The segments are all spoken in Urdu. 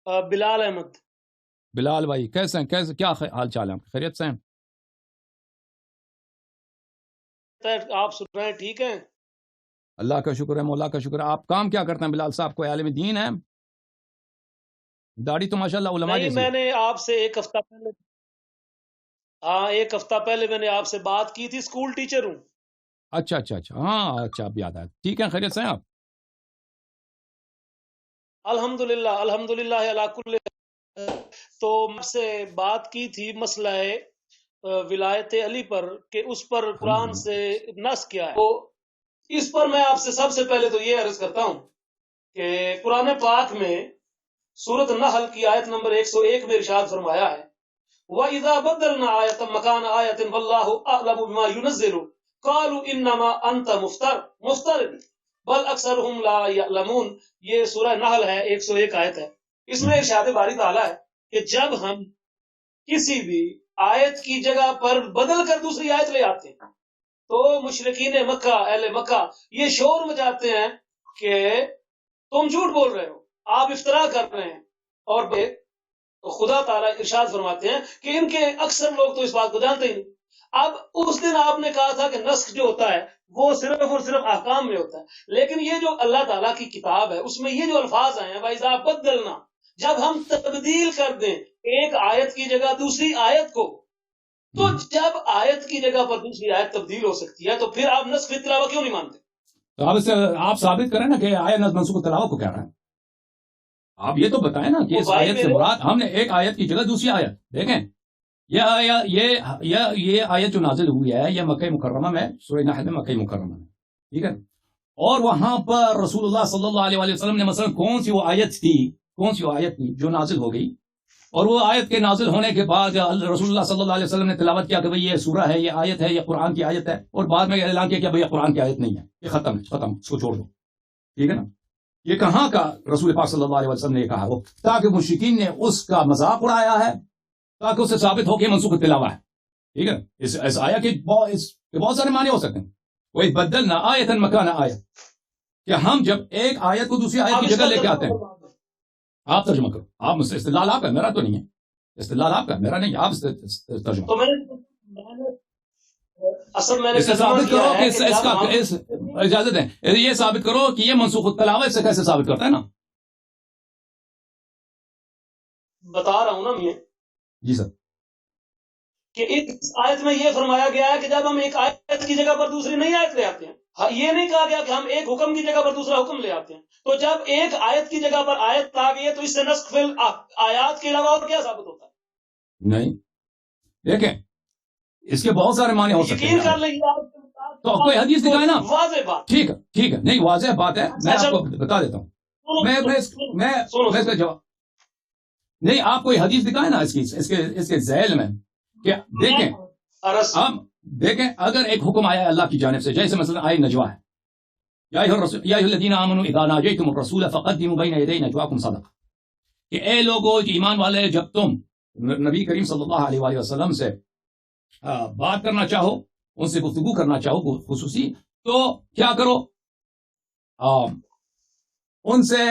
بلال احمد. بلال بھائی کیسے ہیں؟ کیا حال چال ہے آپ کے؟ خیریت سے ہیں؟ آپ سن رہے ہیں ٹھیک ہیں؟ اللہ کا شکر ہے، مولا کا شکر ہے. آپ کام کیا کرتے ہیں بلال صاحب؟ کوئی عالم دین ہے؟ داڑھی تو ماشاءاللہ علماء نہیں، جیسی میں ہے. نے آپ سے ایک ہفتہ پہلے میں نے آپ سے بات کی تھی. اسکول ٹیچر ہوں. اچھا اچھا اچھا، ہاں اچھا اب یاد آیا. ٹھیک ہے، خیریت سے ہیں آپ؟ الحمدللہ اللہ کل. تو مجھ سے بات کی تھی مسئلہ ولایت علی پر کہ اس پر قرآن سے نص کیا ہے. تو اس پر میں آپ سے سب سے پہلے تو یہ عرض کرتا ہوں کہ قرآن پاک میں سورۃ النحل کی آیت نمبر 101 میں ارشاد فرمایا ہے وَإِذَا بَدَّلْنَا آیَةً مَكَانَ آیَةٍ وَاللَّهُ أَعْلَمُ بِمَا يُنَزِّلُ قَالُوا إِنَّمَا أَنْتَ مُفْتَرٍ بل اکثرهم لا يعلمون. یہ سورہ نحل ہے، 101 آیت ہے. اس میں ارشاد باری تعالیٰ ہے کہ جب ہم کسی بھی آیت کی جگہ پر بدل کر دوسری آیت لے آتے ہیں تو مشرکین مکہ، اہل مکہ یہ شور مچاتے ہیں کہ تم جھوٹ بول رہے ہو، آپ افترا کر رہے ہیں. اور خدا تعالیٰ ارشاد فرماتے ہیں کہ ان کے اکثر لوگ تو اس بات کو جانتے ہی نہیں. اب اس دن آپ نے کہا تھا کہ نسخ جو ہوتا ہے وہ صرف اور صرف احکام میں ہوتا ہے، لیکن یہ جو اللہ تعالیٰ کی کتاب ہے اس میں یہ جو الفاظ آئے ہیں وَإِذَا بَدَّلْنَا، جب ہم تبدیل کر دیں ایک آیت کی جگہ دوسری آیت کو، تو جب آیت کی جگہ پر دوسری آیت تبدیل ہو سکتی ہے تو پھر آپ نسخ تلاوہ کیوں نہیں مانتے؟ تو آپ ثابت کریں نا کہ آیت منسوخ تلاوہ کو کہہ رہا ہے. آپ یہ تو بتائیں نا کہ اس آیت سے مراد ہم نے ایک آیت کی جگہ دوسری آیت دیکھیں. یہ آیت جو نازل ہوئی ہے یہ مکہ مکرمہ میں، سورہ نحل میں مکہ مکرمہ میں، ٹھیک ہے. اور وہاں پر رسول اللہ صلی اللہ علیہ وسلم نے مثلا کون سی وہ آیت تھی جو نازل ہو گئی، اور وہ آیت کے نازل ہونے کے بعد رسول اللہ صلی اللہ علیہ وسلم نے تلاوت کیا کہ بھئی یہ سورہ ہے، یہ آیت ہے، یہ قرآن کی آیت ہے، اور بعد میں اعلان کیا کہ بھئی یہ قرآن کی آیت نہیں ہے، یہ ختم اس کو چھوڑ دو. ٹھیک ہے نا. یہ کہاں کا رسول پاک صلی اللہ علیہ وسلم نے یہ کہا؟ وہ تاکہ مشرکین نے اس کا مذاق اڑایا ہے، تاکہ اسے ثابت ہو کہ منسوخ تلاوہ ہے. ٹھیک ہے. اس آیت کے بہت سارے معنی ہو سکتے ہیں. وہی بدلنا آیتاً مکان آیت، کہ ہم جب ایک آیت کو دوسری آیت کی جگہ لے کے آتے ہیں. آپ ترجمہ کرو. آپ مجھ سے استدلال آپ کا، میرا تو نہیں ہے. استدلال آپ کا، میرا نہیں. آپ ترجمہ کرو. ثابت کرو کہ اجازت ہے، یہ ثابت کرو کہ یہ منسوخ تلاوہ سے کیسے ثابت کرتا ہے نا. بتا رہا ہوں نا میں. جی سر. کہ اس آیت میں یہ فرمایا گیا ہے کہ جب ہم ایک آیت کی جگہ پر دوسری نئی آیت لے آتے ہیں، یہ نہیں کہا گیا کہ ہم ایک حکم کی جگہ پر دوسرا حکم لے آتے ہیں. تو جب ایک آیت کی جگہ پر آیت آ گئی ہے تو اس سے نسخ فی آیات کے علاوہ اور کیا ثابت ہوتا ہے؟ نہیں. دیکھیں اس کے بہت سارے معنی ہو سکتے ہیں. یقین کر لیں تو کوئی حدیث دکھائے نا. واضح بات. ٹھیک ہے نہیں واضح بات ہے، میں آپ کو بتا دیتا ہوں. میں اس کا جواب نہیں. آپ کوئی حدیث دکھائے نا اس کے ذیل میں کہ دیکھیں اگر ایک حکم آیا ہے اللہ کی جانب سے، جیسے مثلا آئے نجوا ہے، یا ایھا الذین آمنوا اذا ناجیتم الرسول فقدموا بین یدی نجواکم صدقہ، کہ اے لوگو جو ایمان والے، جب تم نبی کریم صلی اللہ علیہ وآلہ وسلم سے بات کرنا چاہو، ان سے گفتگو کرنا چاہو خصوصی، تو کیا کرو؟ ان سے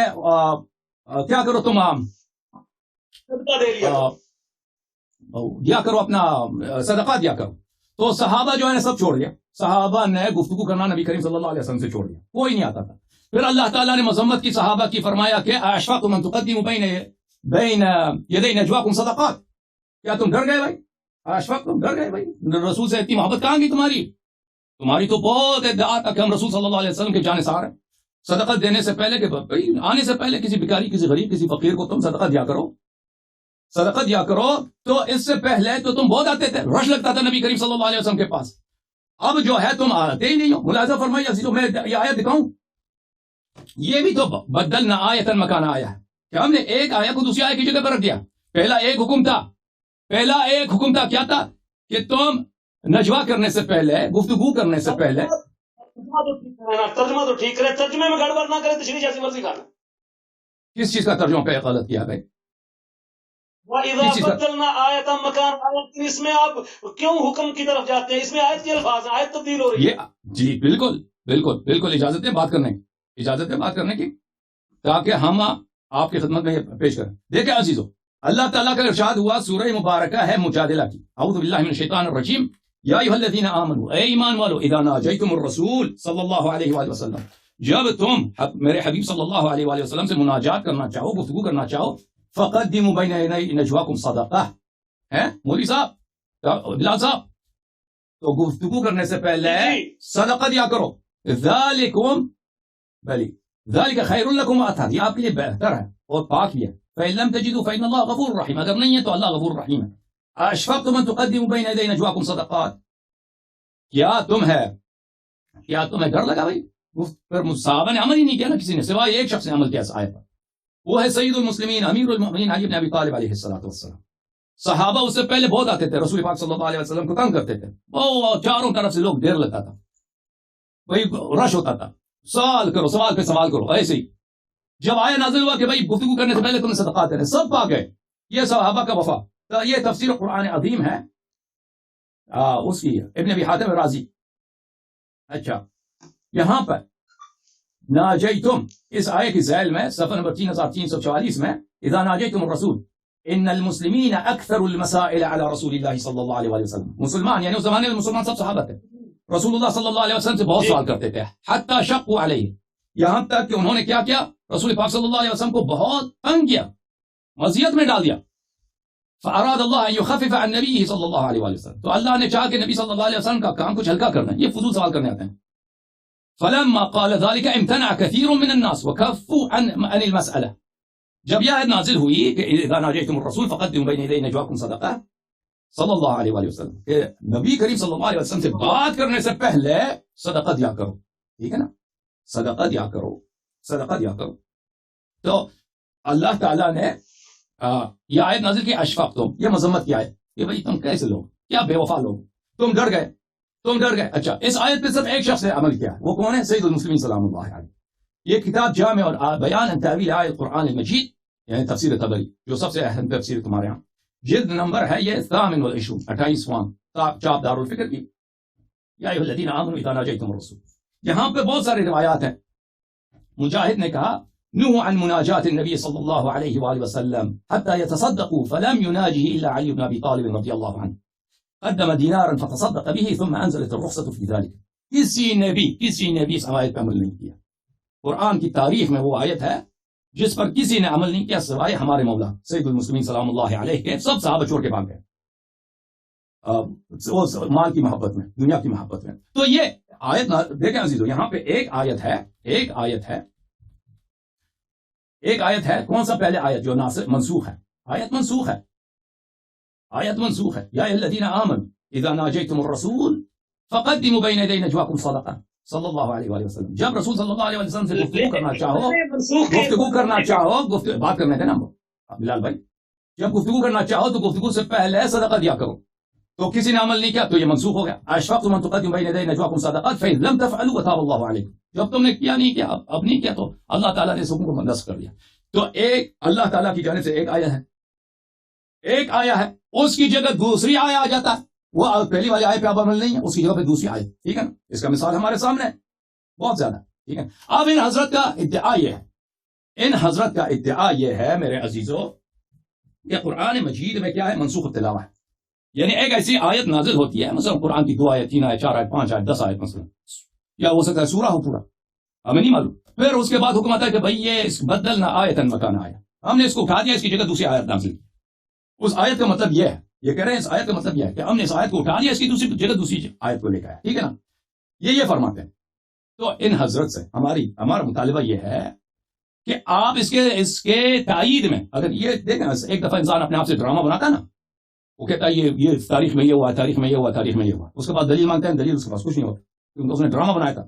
کیا کرو؟ تم دیا کرو، اپنا صدقہ دیا کرو. تو صحابہ جو ہے سب چھوڑ دیا. صحابہ نے گفتگو کرنا نبی کریم صلی اللہ علیہ وسلم سے چھوڑ دیا، کوئی نہیں آتا تھا. پھر اللہ تعالیٰ نے مذمت کی صحابہ کی، فرمایا کہ اشفقتم ان تقدموا بین یدی نجواکم صدقات، کیا تم ڈر گئے بھائی؟ اشفقتم، ڈر گئے بھائی؟ رسول سے اتنی محبت کہاں گئی تمہاری تو بہت ادعا تھا کہ ہم رسول صلی اللہ علیہ وسلم کے جانثار ہیں. صدقہ دینے سے پہلے، کہ آنے سے پہلے کسی بھکاری، کسی غریب، کسی فقیر کو تم صدقہ دیا کرو. تو اس سے پہلے تو تم بہت آتے تھے، رش لگتا تھا نبی کریم صلی اللہ علیہ وسلم کے پاس. اب جو ہے تم آتے ہی نہیں ہو. ملاحظہ فرمائیے، تو میں یہ آیت دکھاؤں، یہ بھی تو بدلنا آیتاً مکان آیا ہے کہ ہم نے ایک آیت کو دوسری آیت کی جگہ پر رکھ دیا. پہلا ایک حکم تھا، کیا تھا؟ کہ تم نجوا کرنے سے پہلے، گفتگو کرنے سے پہلے، ترجمہ تو ٹھیک کرے، ترجمے میں گڑبڑ نہ کرے، تشریح جیسی مرضی کر لیں. کس چیز کا ترجمہ پہ غلط کیا بھائی؟ وَإِذَا بَدَّلْنَا آیَةً مَكَانَ آیَةٍ، اس میں آپ کیوں حکم کی طرف جاتے ہیں؟ اس میں آیت کے الفاظ ہیں، آیت تبدیل ہو رہی ہے. جی بالکل اجازت ہے بات کرنے کی، تاکہ ہم آپ کی خدمت میں یہ پیش کریں. دیکھیں عزیزو، اللہ تعالیٰ کا ارشاد ہوا، سورہ مبارکہ ہے مجادلہ کی. اعوذ باللہ من الشیطان الرجیم. یا ایھا الذین آمنوا، اے ایمان والو، اذا ناجیتم الرسول صلی اللہ علیہ وآلہ وسلم، جب تم میرے حبیب صلی اللہ علیہ وآلہ وسلم سے مناجات کرنا چاہو، گفتگو کرنا چاہو، فقدموا بین یدی نجواکم صدقہ. ہے مولوی صاحب، بلال صاحب، تو گفتگو کرنے سے پہلے صدقہ دیا کرو. ذالکم، بلی ذالک خیر لکم واطہر، یہ آپ کے لیے بہتر ہے اور پاک بھی ہے. فإن لم تجدوا فإن اللہ غفور رحیم، اگر نہیں ہے تو اللہ غفور رحیم ہے. اشفقتم ان تقدموا بین یدی نجواکم صدقات، کیا تمہیں ڈر لگا بھائی؟ پھر صحابہ نے عمل ہی نہیں کیا نا، کسی نے، سوائے ایک شخص نے عمل کیا اس آیت پر، وہ ہے سید المسلمین امیر المؤمنین علی بن ابی طالب علیہ السلام. صحابہ اس سے پہلے بہت آتے تھے، رسول پاک صلی اللہ علیہ وسلم کو تنگ کرتے تھے، وہ چاروں طرف سے لوگ ڈیر لگتا تھا، وہی رش ہوتا تھا، سوال کرو، سوال پہ سوال کرو. ایسے ہی جب آیا نازل ہوا کہ بھائی گفتگو کرنے سے پہلے تم نے صدقات دینے، سب پا گئے. یہ صحابہ کا وفا. تو یہ تفسیر قرآن عظیم ہے اس کی ابن ابی حاتم رازی. اچھا، یہاں پر ناجیتم، اس آیت کی ذیل میں صفحہ نمبر 3344 میں، اذا ناجیتم الرسول ان المسلمین اکثر المسائل علی رسول اللہ صلی اللہ علیہ وسلم. مسلمان یعنی اس زمانے میں مسلمان سب صحابہ تھے، رسول اللہ صلی اللہ علیہ وسلم سے بہت سوال کرتے تھے، حتی شقوا علیہ، یہاں تک کہ انہوں نے کیا کیا، رسول پاک صلی اللہ علیہ وسلم کو بہت تنگ کیا، مزیت میں ڈال دیا. فاراد اللہ ان یخفف عن نبیہ صلی اللہ علیہ وسلم، تو اللہ نے چاہا کہ نبی صلی اللہ علیہ وسلم کا کام کچھ ہلکا کرنا ہے. یہ فضول سوال کرنے آتے ہیں. فلما قال ذلك امتنع كثير من الناس وكفوا عن المسألة. جب یہ آیت نازل ہوئی کہ اذا ناجیتم الرسول فقدموا بین یدی نجواکم صدقہ صلی اللہ علیہ وآلہ وسلم، کہ نبی کریم صلی اللہ علیہ وسلم سے بات کرنے سے پہلے صدقہ دیا کرو. ٹھیک ہے نا، صدقہ دیا کرو، صدقہ دیا کرو. تو اللہ تعالیٰ نے یہ آیت نازل کی، اشفقتم، یہ مذمت کی آیت کہ بھائی تم کیسے لوگ، کیا بے وفا لوگ، تم ڈر گئے. اچھا، اس آیت پہ صرف ایک شخص نے عمل کیا، وہ کون ہے؟ سید المسلمین سلام اللہ علیہ. یہ کتاب جامع اور بیان تاویل آیت قرآن المجید، یعنی تفسیر طبری، جو سب سے اہم تفسیر تمہارے ہاں، جلد نمبر ہے یہ 28واں، چاپ دار الفکر کی. یا ایھا الذین آمنوا اذا ناجیتم الرسول. یہاں پہ بہت سارے روایات ہیں. مجاہد نے کہا، نهوا عن مناجات النبي صلى الله عليه وآله وسلم حتى يتصدقوا فلم يناجه إلا علي بن أبي طالب رضي الله عنه، قدم دینارا فتصدق به ثم انزلت الرخصة في ذلك. کسی نے بھی اس آیت پر عمل نہیں کیا. قرآن کی تاریخ میں وہ آیت ہے جس پر کسی نے عمل نہیں کیا سوائے ہمارے مولا سید المسلمین سلام اللہ علیہ کے. سب صحابہ چھوڑ کے بھاگ گئے مال کی محبت میں، دنیا کی محبت میں. تو یہ آیت دیکھیں عزیزو، یہاں پہ ایک آیت ہے. کون سا پہلے آیت جو منسوخ ہے؟ آیت منسوخ ہے. یا ایھا الذین آمنوا اذا ناجیتم الرسول فقدموا بین یدی نجواکم صدقہ صلی اللہ علیہ وآلہ وسلم. جب رسول صلی اللہ علیہ وسلم سے گفتگو کرنا چاہو بات کرنے تھے نا بلال بھائی، جب گفتگو کرنا چاہو تو گفتگو سے پہلے صدقہ دیا کرو. تو کسی نے عمل نہیں کیا تو یہ منسوخ ہو گیا. اشفقتم ان تقدموا بین یدی نجواکم صدقات فإن لم تفعلوا وتاب اللہ علیکم. جب تم نے کیا نہیں کیا، اب نہیں کیا، تو اللہ تعالیٰ نے اس حکم کو نسخ کر دیا. تو ایک اللہ تعالیٰ کی جانب سے ایک آیا ہے، اس کی جگہ دوسری آیا آ جاتا ہے. وہ پہلی والی آیت پہ اب عمل نہیں ہے، اس کی جگہ پہ دوسری آیت. ٹھیک ہے نا، اس کا مثال ہمارے سامنے ہے بہت زیادہ. ٹھیک ہے، اب ان حضرت کا ادعا یہ ہے میرے عزیزو کہ قرآن مجید میں کیا ہے؟ منسوخ تلاوہ ہے. یعنی ایک ایسی آیت نازل ہوتی ہے، مثلا قرآن کی 2 آیت 3 آیت 4 آیت 5 آیت 10 آیت مثلا، یا ہو سکتا ہے سورہ ہو پورا، ہمیں نہیں معلوم. پھر اس کے بعد حکم آتا ہے کہ بھئی یہ بدلنا آیتن مکان آیا، ہم نے اس کو اٹھا دیا، اس کی جگہ دوسری آیت نازل کی. اس آیت کا مطلب یہ ہے، یہ کہہ رہے ہیں اس آیت کا مطلب یہ ہے کہ ہم نے اس آیت کو اٹھا دیا، اس کی جگہ دوسری آیت کو لے کے آیا. ٹھیک ہے نا، یہ فرماتے ہیں. تو ان حضرت سے ہمارا مطالبہ یہ ہے کہ آپ اس کے تائید میں، اگر یہ دیکھیں ایک دفعہ انسان اپنے آپ سے ڈرامہ بناتا ہے نا، وہ کہتا ہے یہ تاریخ میں یہ ہوا، تاریخ میں یہ ہوا، اس کے بعد دلیل مانگتے ہیں، دلیل اس کے پاس کچھ نہیں ہوتا کیونکہ اس نے ڈرامہ بنایا تھا.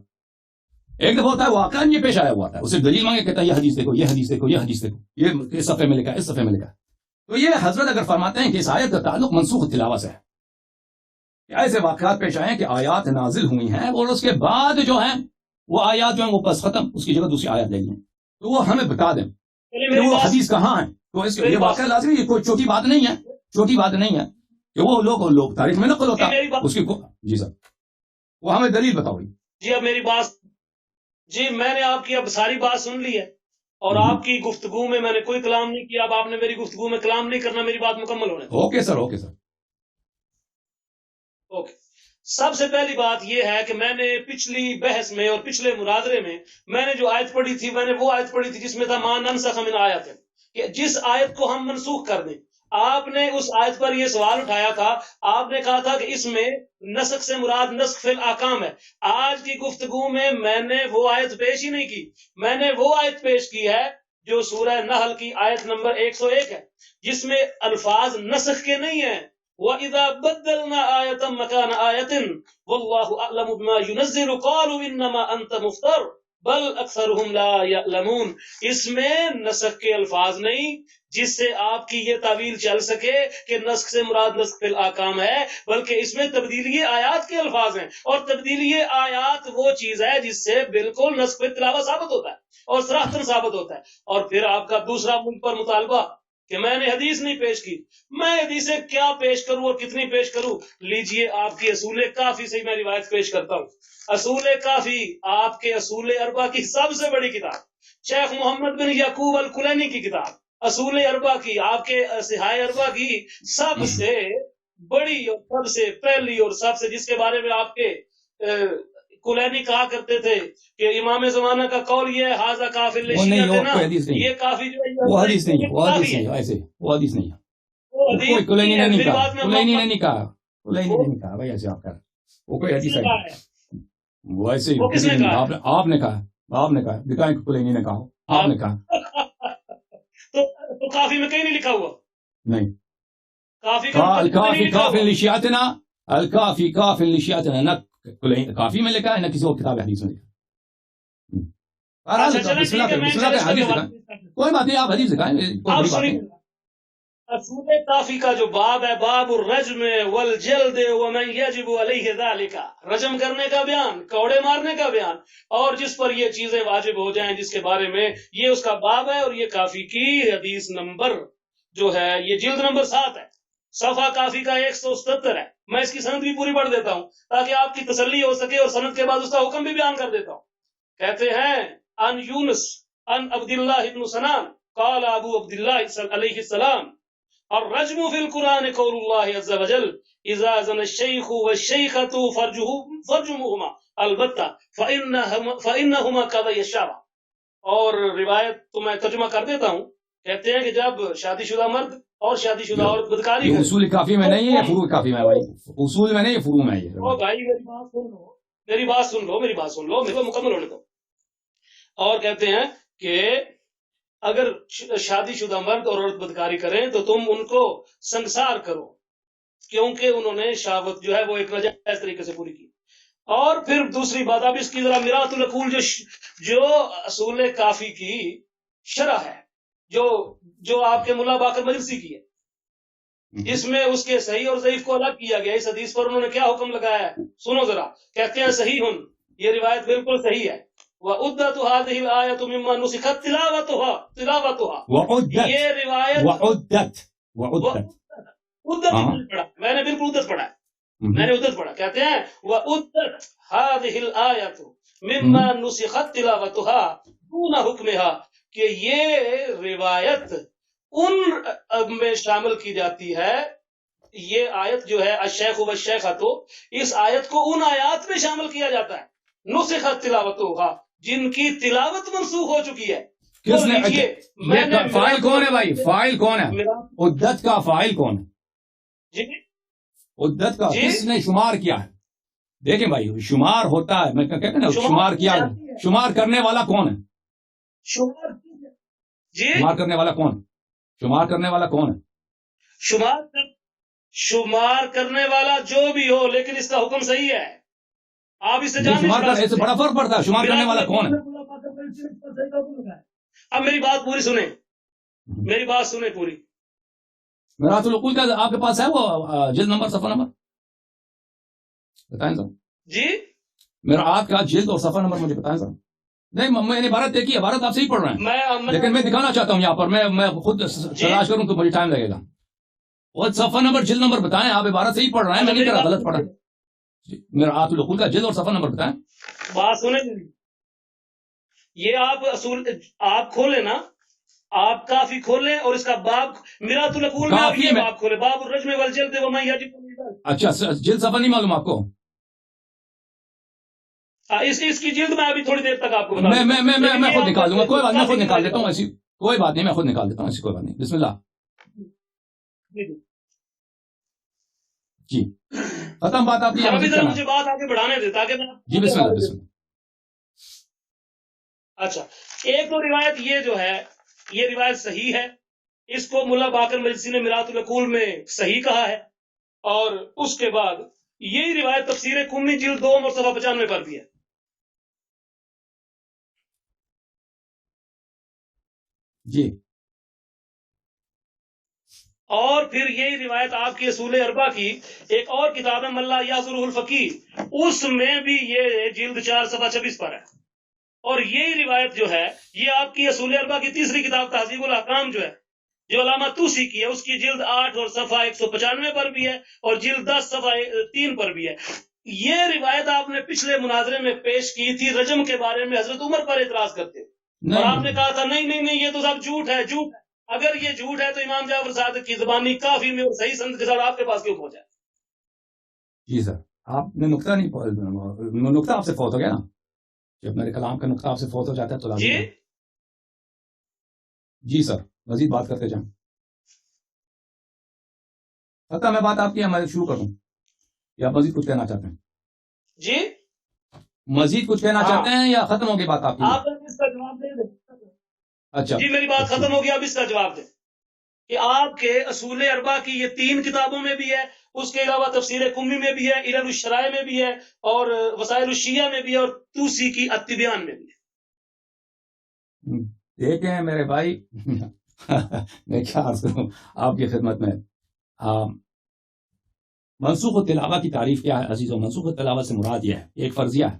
ایک دفعہ ہوتا ہے واقعاً یہ پیش آیا ہوا تھا، اسے دلیل مانگے، کہتا ہے یہ حدیث دیکھو، یہ اس صفحے میں لکھا، اس صفحے میں لکھا. تو یہ حضرت اگر فرماتے ہیں کہ اس آیت کا تعلق منسوخ تلاوہ سے ہے، کہ ایسے واقعات پیش آئے ہیں کہ آیات نازل ہوئی ہیں اور اس کے بعد جو ہیں وہ آیات جو ہیں وہ بس ختم، اس کی جگہ دوسری آیت لے لیں، تو وہ ہمیں بتا دیں کہ وہ حدیث کہاں ہے. تو اس یہ واقعہ لازمی، یہ کوئی چھوٹی بات نہیں ہے کہ وہ لوگ تاریخ میں نقل ہوتا اس کی. جی سر، وہ ہمیں دلیل بتاؤ. جی اب میری بات، جی میں نے آپ کی اب ساری بات سن لی ہے. اور آپ کی گفتگو میں میں نے کوئی کلام نہیں کیا. اب آپ نے میری گفتگو میں کلام نہیں کرنا, میری بات مکمل ہونے دو. Okay sir, okay sir. Okay. سب سے پہلی بات یہ ہے کہ میں نے پچھلی بحث میں اور پچھلے مناظرے میں نے جو آیت پڑھی تھی, میں نے وہ آیت پڑھی تھی جس میں تھا ما ننسخ من آیت, کہ جس آیت کو ہم منسوخ کر دیں. آپ نے اس آیت پر یہ سوال اٹھایا تھا, آپ نے کہا تھا کہ اس میں نسخ سے مراد نسخ فی الاحکام ہے. آج کی گفتگو میں نے وہ آیت پیش ہی نہیں کی. میں نے وہ آیت پیش کی ہے جو سورہ نحل کی آیت نمبر 101 ہے, جس میں الفاظ نسخ کے نہیں ہیں. وَإِذَا بَدَّلْنَا آيَةً مَكَانَ آيَةٍ وَاللَّهُ أَعْلَمُ بِمَا يُنَزِّلُ قَالُوا إِنَّمَا أَنْتَ مُفْتَرٍ بل اکثرهم لا يعلمون. اس میں نسخ کے الفاظ نہیں جس سے آپ کی یہ تعویل چل سکے کہ نسخ سے مراد نسخ فی الاحکام ہے, بلکہ اس میں تبدیلی آیات کے الفاظ ہیں, اور تبدیلی آیات وہ چیز ہے جس سے بالکل نسخ فی تلاوہ ثابت ہوتا ہے اور صراحتاً ثابت ہوتا ہے. اور پھر آپ کا دوسرا مجھ پر مطالبہ کہ میں نے حدیث نہیں پیش کی. میں حدیثیں کیا پیش کروں اور کتنی پیش کروں؟ لیجئے آپ کی اصول کافی سے میں روایت پیش کرتا ہوں. اصول کافی آپ کے اصول اربع کی سب سے بڑی کتاب, شیخ محمد بن یعقوب الکلینی کی کتاب اصول اربع کی, آپ کے صحاح اربع کی سب سے بڑی اور سب سے پہلی اور سب سے جس کے بارے میں آپ کے کلینی کہا کرتے تھے کہ امام زمانہ کا قول یہ ہے حاذا کافی للشیعہ, یہ کافی جو ہے وہ حدیث نہیں ہے, وہ حدیث نہیں ہے, ایسے وہ حدیث نہیں ہے. کوئی کلینی نے نہیں کہا, کلینی نے نہیں کہا, کلینی نے نہیں کہا بھائی ایسے آپ کر, وہ کوئی حدیث ہے وہ ایسے آپ نے کہا, آپ نے کہا, دکھائیں کلینی نے کہا, آپ نے کہا. تو کافی میں کہیں نہیں لکھا ہوا نہیں, کافی کافی لشیعتنا, الکافی کافی لشیعتنا, نہ کافی میں لکھا ہے نہ کسی اور کتاب حدیث میں لکھا. کوئی بات نہیں, آپ حدیث دکھائیں. اصول کافی کا جو باب ہے, باب الرجم والجلد ومن یجب علیہ ذالک, رجم کرنے کا بیان, کوڑے مارنے کا بیان, اور جس پر یہ چیزیں واجب ہو جائیں جس کے بارے میں یہ اس کا باب ہے. اور یہ کافی کی حدیث نمبر جو ہے یہ جلد نمبر 7 ہے, صفحہ کافی کا 177 ہے. میں اس کی سند بھی پوری پڑھ دیتا ہوں تاکہ آپ کی تسلی ہو سکے, اور سند کے بعد اس کا حکم بھی بیان کر دیتا ہوں. کہتے ہیں ان یونس ان عبداللہ ابن سنان قال ابو عبداللہ علیہ السلام الرجم فی القرآن قول اللہ عز وجل اذا زن الشیخ والشیخۃ فرجمہما البتہ فإنہما قضی الشرع. اور روایت تو میں ترجمہ کر دیتا ہوں. کہتے ہیں کہ جب شادی شدہ مرد اور شادی شدہ عورت بدکاری, اصول کافی میں نہیں ہے, فروع کافی میں, اصول میں نہیں, فروع میں ہے. او بھائی میری بات سن لو, میری بات سن لو, میری بات سن لو, میرے کو مکمل ہونے دو. اور کہتے ہیں کہ اگر شادی شدہ مرد اور عورت بدکاری کریں تو تم ان کو سنگسار کرو, کیونکہ انہوں نے شہوت جو ہے وہ ایک ناجائز طریقے سے پوری کی. اور پھر دوسری بات, اب اس کی ذرا میراث العقول جو اصول کافی کی شرح ہے, جو آپ کے ملا باقر مجلسی کی ہے, اس میں اس کے صحیح اور ضعیف کو الگ کیا گیا. اس حدیث پر انہوں نے کیا حکم لگایا ہے سنو ذرا. کہتے ہیں صحیح ہن, یہ روایت بالکل صحیح ہے. وعدت هذه الآية مما نسخت تلاوتها. یہ روایت میں نے بالکل عدت پڑھا ہے, میں نے عدت پڑھا. کہتے ہیں وعدت هذه الآية مما نسخت تلاوتها دون حکمها, کہ یہ روایت ان میں شامل کی جاتی ہے. یہ آیت جو ہے الشیخ والشیخۃ, اس آیت کو ان آیات میں شامل کیا جاتا ہے نسخت تلاوتها جن کی تلاوت منسوخ ہو چکی ہے. کس نے, فائل کون ہے بھائی, فائل کون ہے, عدت کا فائل کون ہے, جی عدت کا کس نے شمار کیا ہے؟ دیکھیں بھائی, شمار ہوتا ہے, میں کہتے ہیں نا شمار کیا ہے, شمار کرنے والا کون ہے, شمار کرنے والا کون ہے, شمار کرنے والا کون ہے, شمار کرنے والا جو بھی ہو, لیکن اس کا حکم صحیح ہے. آپ اس سے شمار کرنے سے بڑا فرق پڑتا ہے, شمار کرنے والا کون ہے. اب میری بات پوری سنیں, میری بات سنیں پوری. میراث العقول کا آپ کے پاس ہے وہ جلد نمبر, صفحہ نمبر بتائیں سر. جی میرا آپ کا جلد اور صفحہ نمبر مجھے بتائیں سر. نہیں, میں نے عبارت دیکھی, عبارت آپ سے ہی پڑھ رہے ہیں, لیکن میں دکھانا چاہتا ہوں یہاں پر, میں خود تلاش کروں تو مجھے ٹائم لگے گا. وہ صفحہ نمبر جلد نمبر بتائیں, آپ عبارت سے ہی پڑھ رہے ہیں, میں نہیں کہہ رہا غلط پڑھا. میرا آت العقول کا جلد اور صفحہ نمبر بتائیں. بات سنیں, یہ آپ اصول آپ کھولیں نا، آپ کافی کھولیں اور اس کا باب میرات العقول میں آپ یہ باب کھولیں، باب الرجم والجلد ومن یجب۔ اچھا جلد صفحہ نہیں معلوم آپ کو؟ اس کی جلد میں ابھی تھوڑی دیر تک آپ کو بتا دوں میں خود نکال دوں گا، کوئی بات نہیں، میں خود نکال دیتا ہوں، ایسی کوئی بات نہیں، میں خود نکال دیتا ہوں، ایسی کوئی بات نہیں، بسم اللہ جی ختم بات آپ کی؟ ابھی ذرا مجھے بات آگے بڑھانے دے تاکہ میں جی بسم اللہ بسم اللہ۔ اچھا، ایک تو روایت یہ جو ہے یہ روایت صحیح ہے، اس کو ملا باقر مجلسی نے میرات العقول میں صحیح کہا ہے، اور اس کے بعد یہی روایت تفسیر قمی جلد 2 اور صفحہ 95 پر بھی ہے۔ جی اور پھر یہی روایت آپ کی اصول اربع کی ایک اور کتاب ہے ملا یازرہ الفقی، اس میں بھی یہ جلد 4 صفحہ 26 پر ہے، اور یہی روایت جو ہے یہ آپ کی اصول اربع کی تیسری کتاب تہذیب الاحکام جو ہے جو علامہ توسی کی ہے، اس کی جلد 8 اور صفحہ 195 پر بھی ہے، اور جلد 10 صفحہ 3 پر بھی ہے۔ یہ روایت آپ نے پچھلے مناظرے میں پیش کی تھی رجم کے بارے میں حضرت عمر پر اعتراض کرتے، اور آپ نے کہا تھا نہیں یہ تو سب جھوٹ ہے، جھوٹ ہے۔ اگر یہ جھوٹ ہے تو امام جعفر صادق کی زبانی کافی میں اور صحیح سند کے ساتھ آپ کے پاس کیوں پہنچا؟ جی سر، آپ نے نقطہ نہیں، نقطہ آپ سے فوت ہو گیا نا، جب میرے کلام کا نقطہ آپ سے فوت ہو جاتا ہے تو جی جی سر مزید بات کرتے جائیں۔ ختم ہے بات آپ کی، میں شروع کروں یا مزید کچھ کہنا چاہتے ہیں؟ جی مزید کچھ کہنا چاہتے ہیں یا ختم ہوگی بات آپ کی؟ آپ اس کا جواب دے دیں۔ اچھا جی میری بات ختم ہوگی، اب اس کا جواب دیں کہ آپ کے اصول اربع کی یہ 3 کتابوں میں بھی ہے، اس کے علاوہ تفسیر قمی میں بھی ہے، علل الشرائع میں بھی ہے، اور وسائل الشیعہ میں بھی ہے، اور توسی کی التبیان میں بھی ہے۔ دیکھیں میرے بھائی میں کیا عرض کروں آپ کی خدمت میں، منسوخ تلاوہ کی تعریف کیا ہے عزیزوں؟ منسوخ تلاوہ سے مراد یہ ہے، ایک فرضیہ ہے،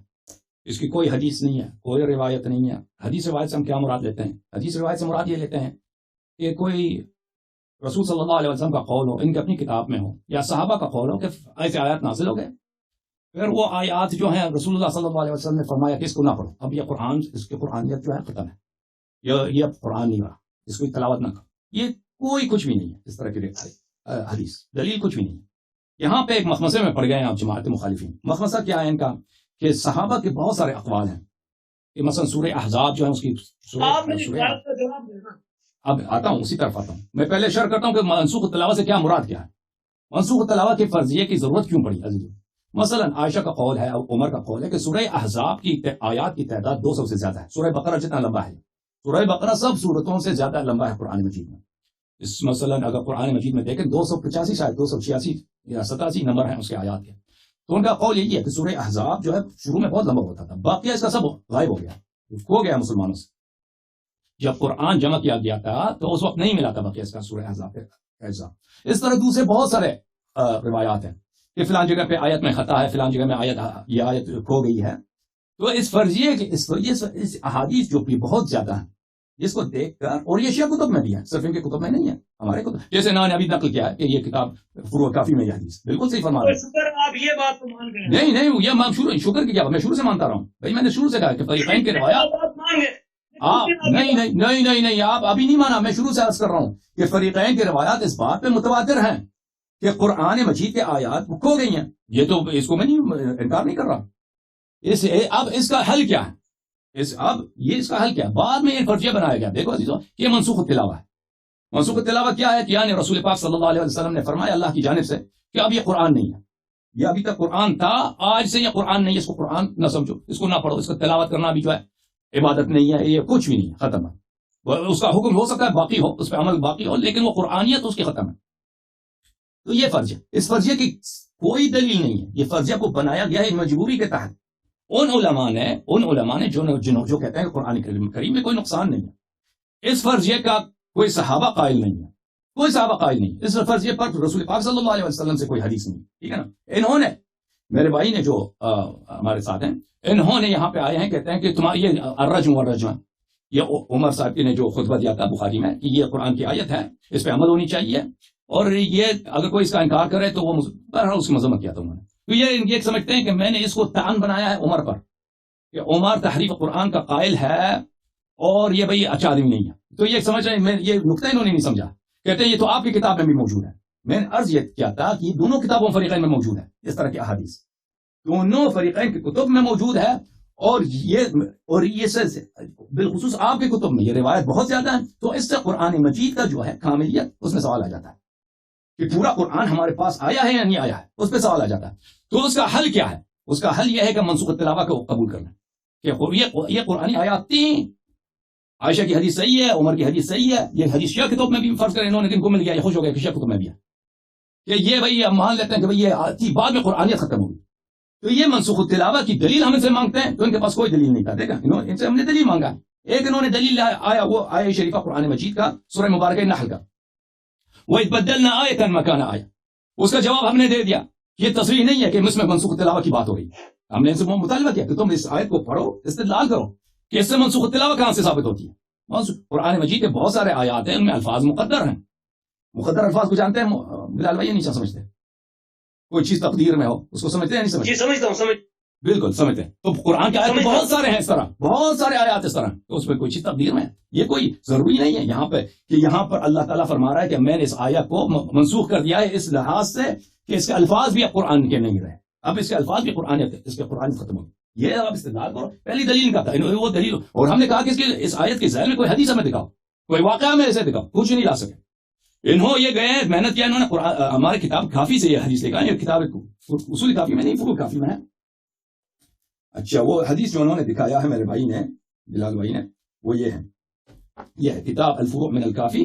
اس کی کوئی حدیث نہیں ہے، کوئی روایت نہیں ہے۔ حدیث روایت سے ہم کیا مراد لیتے ہیں؟ حدیث روایت سے مراد یہ لیتے ہیں کہ کوئی رسول صلی اللہ علیہ وسلم کا قول ہو، ان کی اپنی کتاب میں ہو، یا صحابہ کا قول ہو کہ ایسے آیات نازل ہو گئے، پھر وہ آیات جو ہیں رسول اللہ صلی اللہ علیہ وسلم نے فرمایا کہ اس کو نہ پڑھو، اب یہ قرآن، اس کی قرآنیت جو ہے ختم ہے، یہ اب قرآن نہیں رہا، اس کو تلاوت نہ کرو، یہ کوئی کچھ بھی نہیں ہے اس طرح کی حدیث، دلیل کچھ بھی نہیں ہے۔ یہاں پہ ایک مخمسے میں پڑ گئے ہیں آپ جماعت مخالفین۔ مخمسہ کیا ہے ان کا؟ کہ صحابہ کے بہت سارے اقوال ہیں، کہ مثلا سورہ احزاب جو ہے اس کی اب آتا ہوں، اسی طرف آتا ہوں، میں پہلے شرح کرتا ہوں کہ منسوخ تلاوت سے کیا مراد کیا ہے، منسوخ تلاوت کے فرضیے کی ضرورت کیوں پڑی عزیزو؟ مثلا عائشہ کا قول ہے اور عمر کا قول ہے کہ سورہ احزاب کی آیات کی تعداد 200 سے زیادہ ہے، سورہ بقرہ جتنا لمبا ہے، سورہ بقرہ سب سورتوں سے زیادہ لمبا ہے قرآن مجید میں۔ اس مثلا اگر قرآن مجید میں دیکھیں 285 شاید 286 یا 87 نمبر ہیں اس کے آیات کے، تو ان کا قول یہی ہے کہ سورہ احزاب جو ہے شروع میں بہت لمبا ہوتا تھا، باقی اس کا سب غائب ہو گیا، کھو گیا مسلمانوں سے۔ جب قرآن جمع کیا گیا تھا تو اس وقت نہیں ملا تھا باقی اس کا سورہ احزاب کا حصہ۔ اس طرح دوسرے بہت سارے روایات ہیں کہ فلان جگہ پہ آیت میں خطا ہے، فلان جگہ میں یہ آیت کھو گئی ہے۔ تو اس فرضیے کے اس احادیث جو کہ بہت زیادہ ہیں، جس کو دیکھ کر، اور یہ شیعہ کتب میں بھی ہے، صرف ان کے کتب میں نہیں ہے، ہمارے کتب، جیسے انہوں نے ابھی نقل کیا ہے کہ یہ کتاب فروع کافی میں یہ حدیث بالکل صحیح فرما رہے ہیں۔ آپ یہ بات مان گئے؟ نہیں یہ شکر کی کیا بات، میں شروع سے مانتا رہا ہوں بھائی، میں نے شروع سے کہا کہ فریقین کے روایات نہیں آپ ابھی نہیں مانا، میں شروع سے عرض کر رہا ہوں کہ فریقین کے روایات اس بات پہ متواتر ہیں کہ قرآن مجید کے آیات کھو گئی ہیں، یہ تو اس کو میں نہیں انکار نہیں کر رہا۔ اب اس کا حل کیا ہے؟ اس کا حل کیا ہے؟ بعد میں یہ فرضیہ بنایا گیا، دیکھو عزیزو کہ یہ منسوخ تلاوہ ہے۔ منسوخ تلاوہ کیا ہے؟ یعنی رسول پاک صلی اللہ علیہ وسلم نے فرمایا اللہ کی جانب سے کہ اب یہ قرآن نہیں ہے، یہ ابھی تک قرآن تھا، آج سے یہ قرآن نہیں ہے، اس کو قرآن نہ سمجھو، اس کو نہ پڑھو، اس کو تلاوت کرنا بھی جو ہے عبادت نہیں ہے، یہ کچھ بھی نہیں ہے، ختم ہے۔ اس کا حکم ہو سکتا ہے باقی ہو، اس پہ عمل باقی ہو، لیکن وہ قرآنیت اس کی ختم ہے۔ تو یہ فرضیہ، اس فرضیہ کی کوئی دلیل نہیں ہے، یہ فرضیہ کو بنایا گیا ہے مجبوری کے تحت۔ ان علماء نے جو کہتے ہیں کہ قرآن کریم میں کوئی نقصان نہیں ہے، اس فرضیے کا کوئی صحابہ قائل نہیں ہے، اس فرضیے پر رسول پاک صلی اللہ علیہ وسلم سے کوئی حدیث نہیں، ٹھیک ہے نا۔ انہوں نے، میرے بھائی نے جو ہمارے ساتھ ہیں، انہوں نے یہاں پہ آئے ہیں، کہتے ہیں کہ تمہارا یہ الرجم، یہ عمر صاحب نے جو خطبہ دیا تھا بخاری میں کہ یہ قرآن کی آیت ہے، اس پہ عمل ہونی چاہیے، اور یہ اگر کوئی اس کا انکار کرے تو وہ بہرحال اس کی مذمت کیا تھا انہوں نے۔ تو یہ ایک سمجھتے ہیں کہ میں نے اس کو طعن بنایا ہے عمر پر، کہ عمر تحریف قرآن کا قائل ہے اور یہ بھائی اچھا آدمی نہیں ہے. تو یہ سمجھ رہے ہیں, یہ نقطہ انہوں نے نہیں سمجھا. کہتے ہیں یہ تو آپ کی کتاب میں بھی موجود ہے. میں نے عرض یہ کیا تھا کہ یہ دونوں کتابوں فریقین میں موجود ہے. اس طرح کی احادیث دونوں فریقین کی کتب میں موجود ہے, اور یہ بالخصوص آپ کی کتب میں یہ روایت بہت زیادہ ہے. تو اس سے قرآن مجید کا جو ہے کاملیت, اس میں سوال آ جاتا ہے کہ پورا قرآن ہمارے پاس آیا ہے یا نہیں آیا ہے, اس پہ سوال آ جاتا ہے. تو اس کا حل کیا ہے؟ اس کا حل یہ ہے کہ منسوخ تلاوہ کو قبول کرنا, کہ یہ قرآنی آیات تین, عائشہ کی حدیث صحیح ہے, عمر کی حدیث صحیح ہے, یہ حدیث شیعہ کتب میں بھی فرض کریں انہوں نے کن کو مل گیا, یہ خوش ہو گئے کہ شیعہ کتب میں بھی ہے, کہ یہ بھائی مان لیتے ہیں کہ بھئی یہ آتی بعد میں قرآنیت ختم ہوگی. تو یہ منسوخ التلاوہ کی دلیل ہم ان سے مانگتے ہیں, تو ان کے پاس کوئی دلیل نہیں تھا. دیکھا ان سے ہم نے دلیل مانگا, ایک انہوں نے دلیل آیا وہ آیہ شریفہ قرآن مجید کا سورہ مبارکہ نحل کا, وَإِذْ بَدَّلْنَا آیَةً مَكَانَ آیَةٍ, اس کا جواب ہم نے دے دیا. یہ تصریح نہیں ہے کہ اس میں منسوخ التلاوہ کی بات ہو رہی. ہم نے ان سے مطالبہ کیا کہ تم اس آیت کو پڑھو, استدلال کرو کہ اس سے منسوخ التلاوہ کہاں سے ثابت ہوتی ہے. قرآن مجید کے بہت سارے آیات ہیں, ان میں الفاظ مقدر ہیں. مقدر الفاظ کو جانتے ہیں بلال بھائی, نہیں سمجھتے؟ کوئی چیز تقدیر میں ہو اس کو سمجھتے ہیں نہیں سمجھتے؟ جی سمجھتا ہوں, بالکل سمجھتے ہیں. تو قرآن کے آیات بہت سارے ہیں اس طرح, بہت سارے آیات اس طرح, تو اس میں کوئی چیز تقدیر میں ہے. یہ کوئی ضروری نہیں ہے یہاں پہ کہ یہاں پر اللہ تعالیٰ فرما رہا ہے کہ میں نے اس آیت کو منسوخ کر دیا ہے اس لحاظ سے کہ اس کے الفاظ بھی اب قرآن کے نہیں رہے, اب اس کے الفاظ بھی اس کے قرآن ختم ہو گئے. یہ اب استدلال کرو. پہلی دلیل کا تھا وہ دلیل, اور ہم نے کہا کہ اس آیت کے ذیل میں کوئی حدیث ہمیں دکھاؤ, کوئی واقعہ میں ایسے دکھاؤ, کچھ نہیں لا سکے. انہوں یہ گئے محنت کیا, انہوں نے ہمارے کتاب کافی سے یہ حدیث لے کر, یہ کتاب اصول کافی میں نہیں, فروع کافی میں ہے. اچھا, وہ حدیث جو انہوں نے دکھایا ہے میرے بھائی نے, بلال بھائی نے, وہ یہ ہے, یہ ہے کتاب الفروع من الکافی,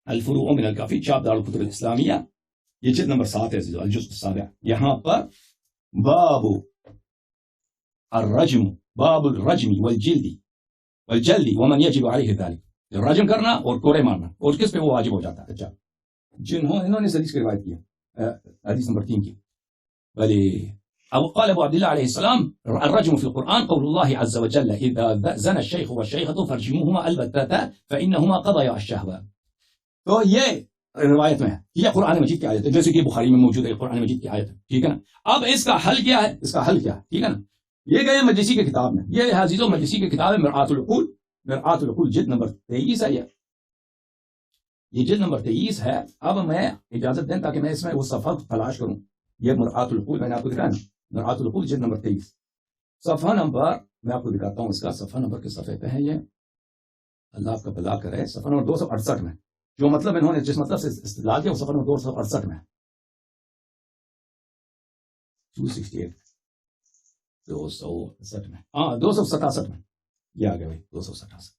الفروع من الکافی, چاپ دار الکتب الاسلامیہ, یہ جلد نمبر 7 ہے, الجزء السابع. یہاں پر باب الرجم, باب الرجم والجلد ومن يجب عليه ذلك, رجم کرنا اور کوڑے مارنا, اور کس پہ وہ واجب ہو جاتا ہے. اچھا, انہوں نے حدیث کی روایت کی, حدیث نمبر 3 کی. بلی قال ابو عبد الله عليه السلام الرجم في القرآن قول الله عز وجل اذا زنى الشيخ والشيخة فارجموهما البتة فانهما قضيا الشهوة. تو یہ روایت میں ہے, یہ قرآن مجید کی آیت ہے, جیسے کہ بخاری میں موجود ہے قرآن مجید کی آیت ہے. ٹھیک ہے نا. اب اس کا حل کیا ہے, اس کا حل کیا ہے, ٹھیک ہے نا. یہ گئے مجلسی کی کتاب میں, یہ عزیزوں مجلسی کی کتاب ہے مرآت العقول, مرآت العقول جلد نمبر 23 ہے. یہ جلد نمبر 23 ہے. اب میں اجازت دیں تاکہ میں اس میں وہ صفحہ تلاش کروں. یہ مرآت العقول میں نے آپ کو دکھایا نا, مرآت العقول جلد نمبر 23, صفحہ نمبر میں آپ کو دکھاتا ہوں. اس کا صفحہ نمبر کے صفحے پہ ہے, یہ اللہ آپ کا بھلا کرے, صفحہ نمبر 268 میں. جو مطلب انہوں نے جس مطلب سے استدلال کیا وہ صفحہ نمبر 268 میں, 268 267 میں, ہاں 267 میں, یہ آ گیا بھائی 267.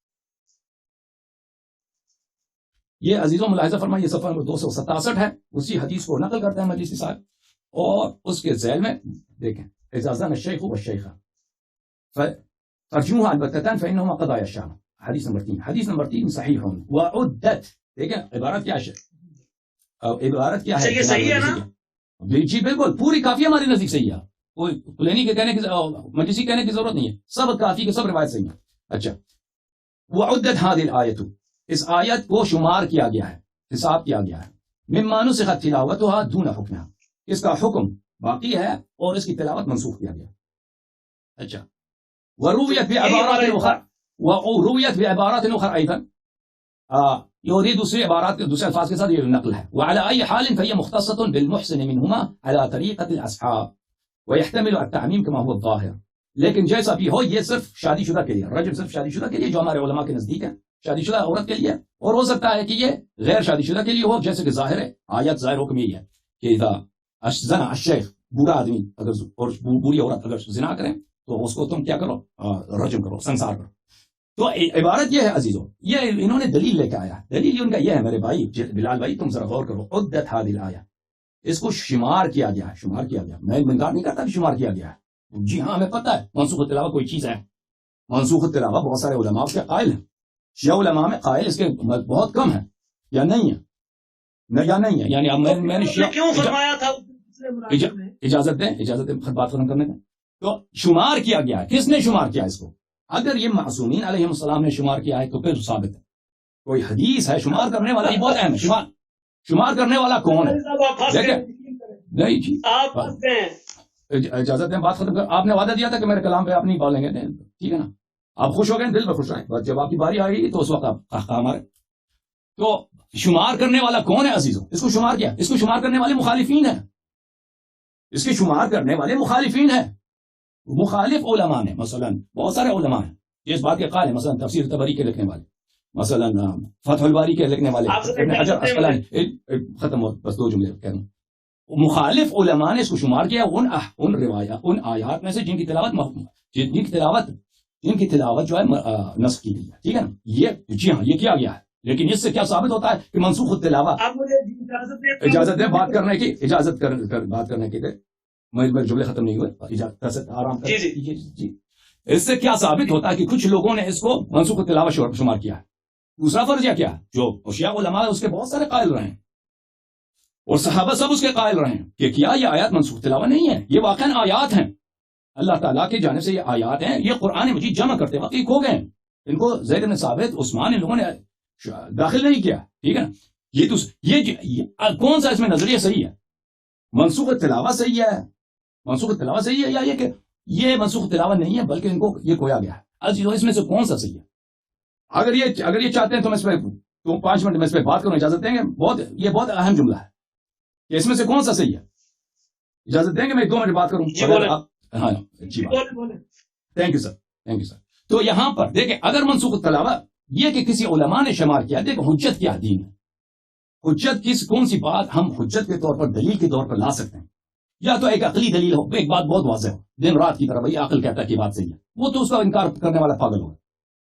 یہ عزیزوں ملاحظہ فرمائیں, یہ صفحہ نمبر 267 ہے. اسی حدیث کو نقل کرتے ہیں مجلسی صاحب, اور اس کے ذیل میں دیکھیں اذا زنى الشيخ والشيخة فارجموها البتتان فانهما قضايا الشهوة. حدیث نمبر 3, حدیث نمبر 3 صحیح وعدت. دیکھیں عبارت کیا ہے, عبارت کیا ہے, یہ صحیح ہے نا. جی بالکل, پوری کافی ہماری نزدیک صحیح ہے, کوئی کلینی کے کہنے کی مجلسی کہنے کی ضرورت نہیں ہے, سب کافی کے سب روایت صحیح ہے. اچھا, وعدت هذه الآیت, اس آیت کو شمار کیا گیا ہے, حساب کیا گیا ہے, مما نسخت تلاوتها دون حکمها, اس کا حکم باقی ہے اور اس کی تلاوت منسوخ کیا گیا. اچھا, ورویت بعبارات اخرى, ورویت بعبارات اخرى ايضا, یہ دوسری عبارات دوسرے الفاظ کے ساتھ یہ نقل ہے. وعلى اي حال فهي مختصة بالمحسن منهما على طريقة الاصحاب ويحتمل التعميم كما هو الظاهر. لیکن جیسا بھی ہو یہ صرف شادی شدہ کے لیے, رجم صرف شادی شدہ کے لیے جو ہمارے علماء کے نزدیک ہے, شادی شدہ عورت کے لیے, اور ہو سکتا ہے کہ یہ غیر شادی شدہ کے لیے ہو, جیسے کہ ظاہر ہے آیت ظاہر حکم یہی ہے کہ اذا زنا الشیخ, بوڑھا آدمی اگر اور بوڑھی عورت اگر زنا کریں تو اس کو تم کیا کرو, رجم کرو, سنسار کرو. تو عبارت یہ ہے عزیزوں, یہ انہوں نے دلیل لے کے آیا, دلیل ان کا یہ ہے میرے بھائی بلال بھائی, تم ذرا غور کرو. عدت هذه الآیہ, اس کو شمار کیا گیا ہے, شمار کیا گیا. میں انکار نہیں کرتا کہ شمار کیا گیا ہے, جی ہاں ہمیں پتہ ہے منسوخ التلاوہ کوئی چیز ہے. منسوخ التلاوہ بہت سارے علماء اس کے قائل ہیں, شیعہ علماء میں قائل اس کے بہت کم ہے یا نہیں ہے, یا نہیں ہے. یعنی اب میں نے کیوں فرمایا تھا, اجازت دیں بات ختم کرنے کا. تو شمار کیا گیا ہے, کس نے شمار کیا اس کو؟ اگر یہ معصومین علیہ السلام نے شمار کیا ہے تو پھر ثابت ہے. کوئی حدیث ہے شمار کرنے والا, یہ بہت اہم ہے. شمار کرنے والا کون ہے؟ نہیں جی, آپ اجازت دیں بات ختم کر. آپ نے وعدہ دیا تھا کہ میرے کلام پہ آپ نہیں بولیں گے, ٹھیک ہے نا, آپ خوش ہو گئے, دل میں خوش رہیں, بس جب آپ کی باری آئے گی تو اس وقت آپ کام آئے. تو شمار کرنے والا کون ہے عزیزوں؟ اس کو شمار کیا, اس کو شمار کرنے والے مخالفین ہیں, اس کے شمار کرنے والے مخالفین ہیں, مخالف علماء ہیں. مثلا بہت سارے علماء ہیں جس بات کے قائل ہیں, مثلا تفسیر طبری کے لکھنے والے, مثلا فتح الباری کے لکھنے والے, ابن حجر عسقلانی. ختم ہو, بس 2 جملے کہہ رہا ہوں. مخالف علماء نے اس کو شمار کیا ان روایات, ان آیات میں سے جن کی تلاوت جو ہے نسخ کی گئی ہے, ٹھیک ہے نا. یہ جی ہاں, یہ کیا گیا ہے, لیکن اس سے کیا ثابت ہوتا ہے کہ منسوخ التلاوت. اجازت دیں بات کرنے کی, اجازت بات کرنے کی. میرے جملے ختم نہیں ہوئے, آرام کر. جی, اس سے کیا ثابت ہوتا ہے کہ کچھ لوگوں نے اس کو منسوخ التلاوت شمار کیا ہے. دوسرا فرضیہ کیا, جو اشیاء علماء اس کے بہت سارے قائل رہے ہیں, اور صحابہ سب اس کے قائل رہے ہیں کہ کیا یہ آیات منسوخ تلاوت نہیں ہے, یہ واقعاً آیات ہیں, اللہ تعالیٰ کی جانب سے یہ آیات ہیں. یہ قرآن مجید جمع کرتے وقت کھو گئے, ان کو زید بن ثابت, عثمان, ان لوگوں نے داخل نہیں کیا, ٹھیک ہے نا. یہ کون سا اس میں نظریہ صحیح ہے؟ منسوخ تلاوت صحیح ہے, منسوخ تلاوت صحیح ہے, یا یہ کہ یہ منسوخ تلاوت نہیں ہے بلکہ ان کو یہ کھویا گیا ہے؟ اس میں سے کون سا صحیح ہے؟ اگر یہ چاہتے ہیں تو میں اس پہ 5 منٹ میں اس پہ بات کروں, اجازت دیں گے؟ یہ بہت اہم جملہ ہے کہ اس میں سے کون سا صحیح ہے. اجازت دیں گے میں 2 منٹ بات کروں؟ ہاں جی, thank you sir, thank you sir. تو یہاں پر دیکھیں, اگر منسوخ تلاوت یہ کہ کسی علماء نے شمار کیا, دیکھیں حجت کیا دین ہے, حجت کون سی بات ہم حجت کے طور پر, دلیل کے طور پر لا سکتے ہیں. یا تو ایک عقلی دلیل ہو, ایک بات بہت واضح ہو, دن رات کی طرح, بھائی عقل کہتا ہے کہ بات صحیح ہے, وہ تو اس کا انکار کرنے والا پاگل ہوگا.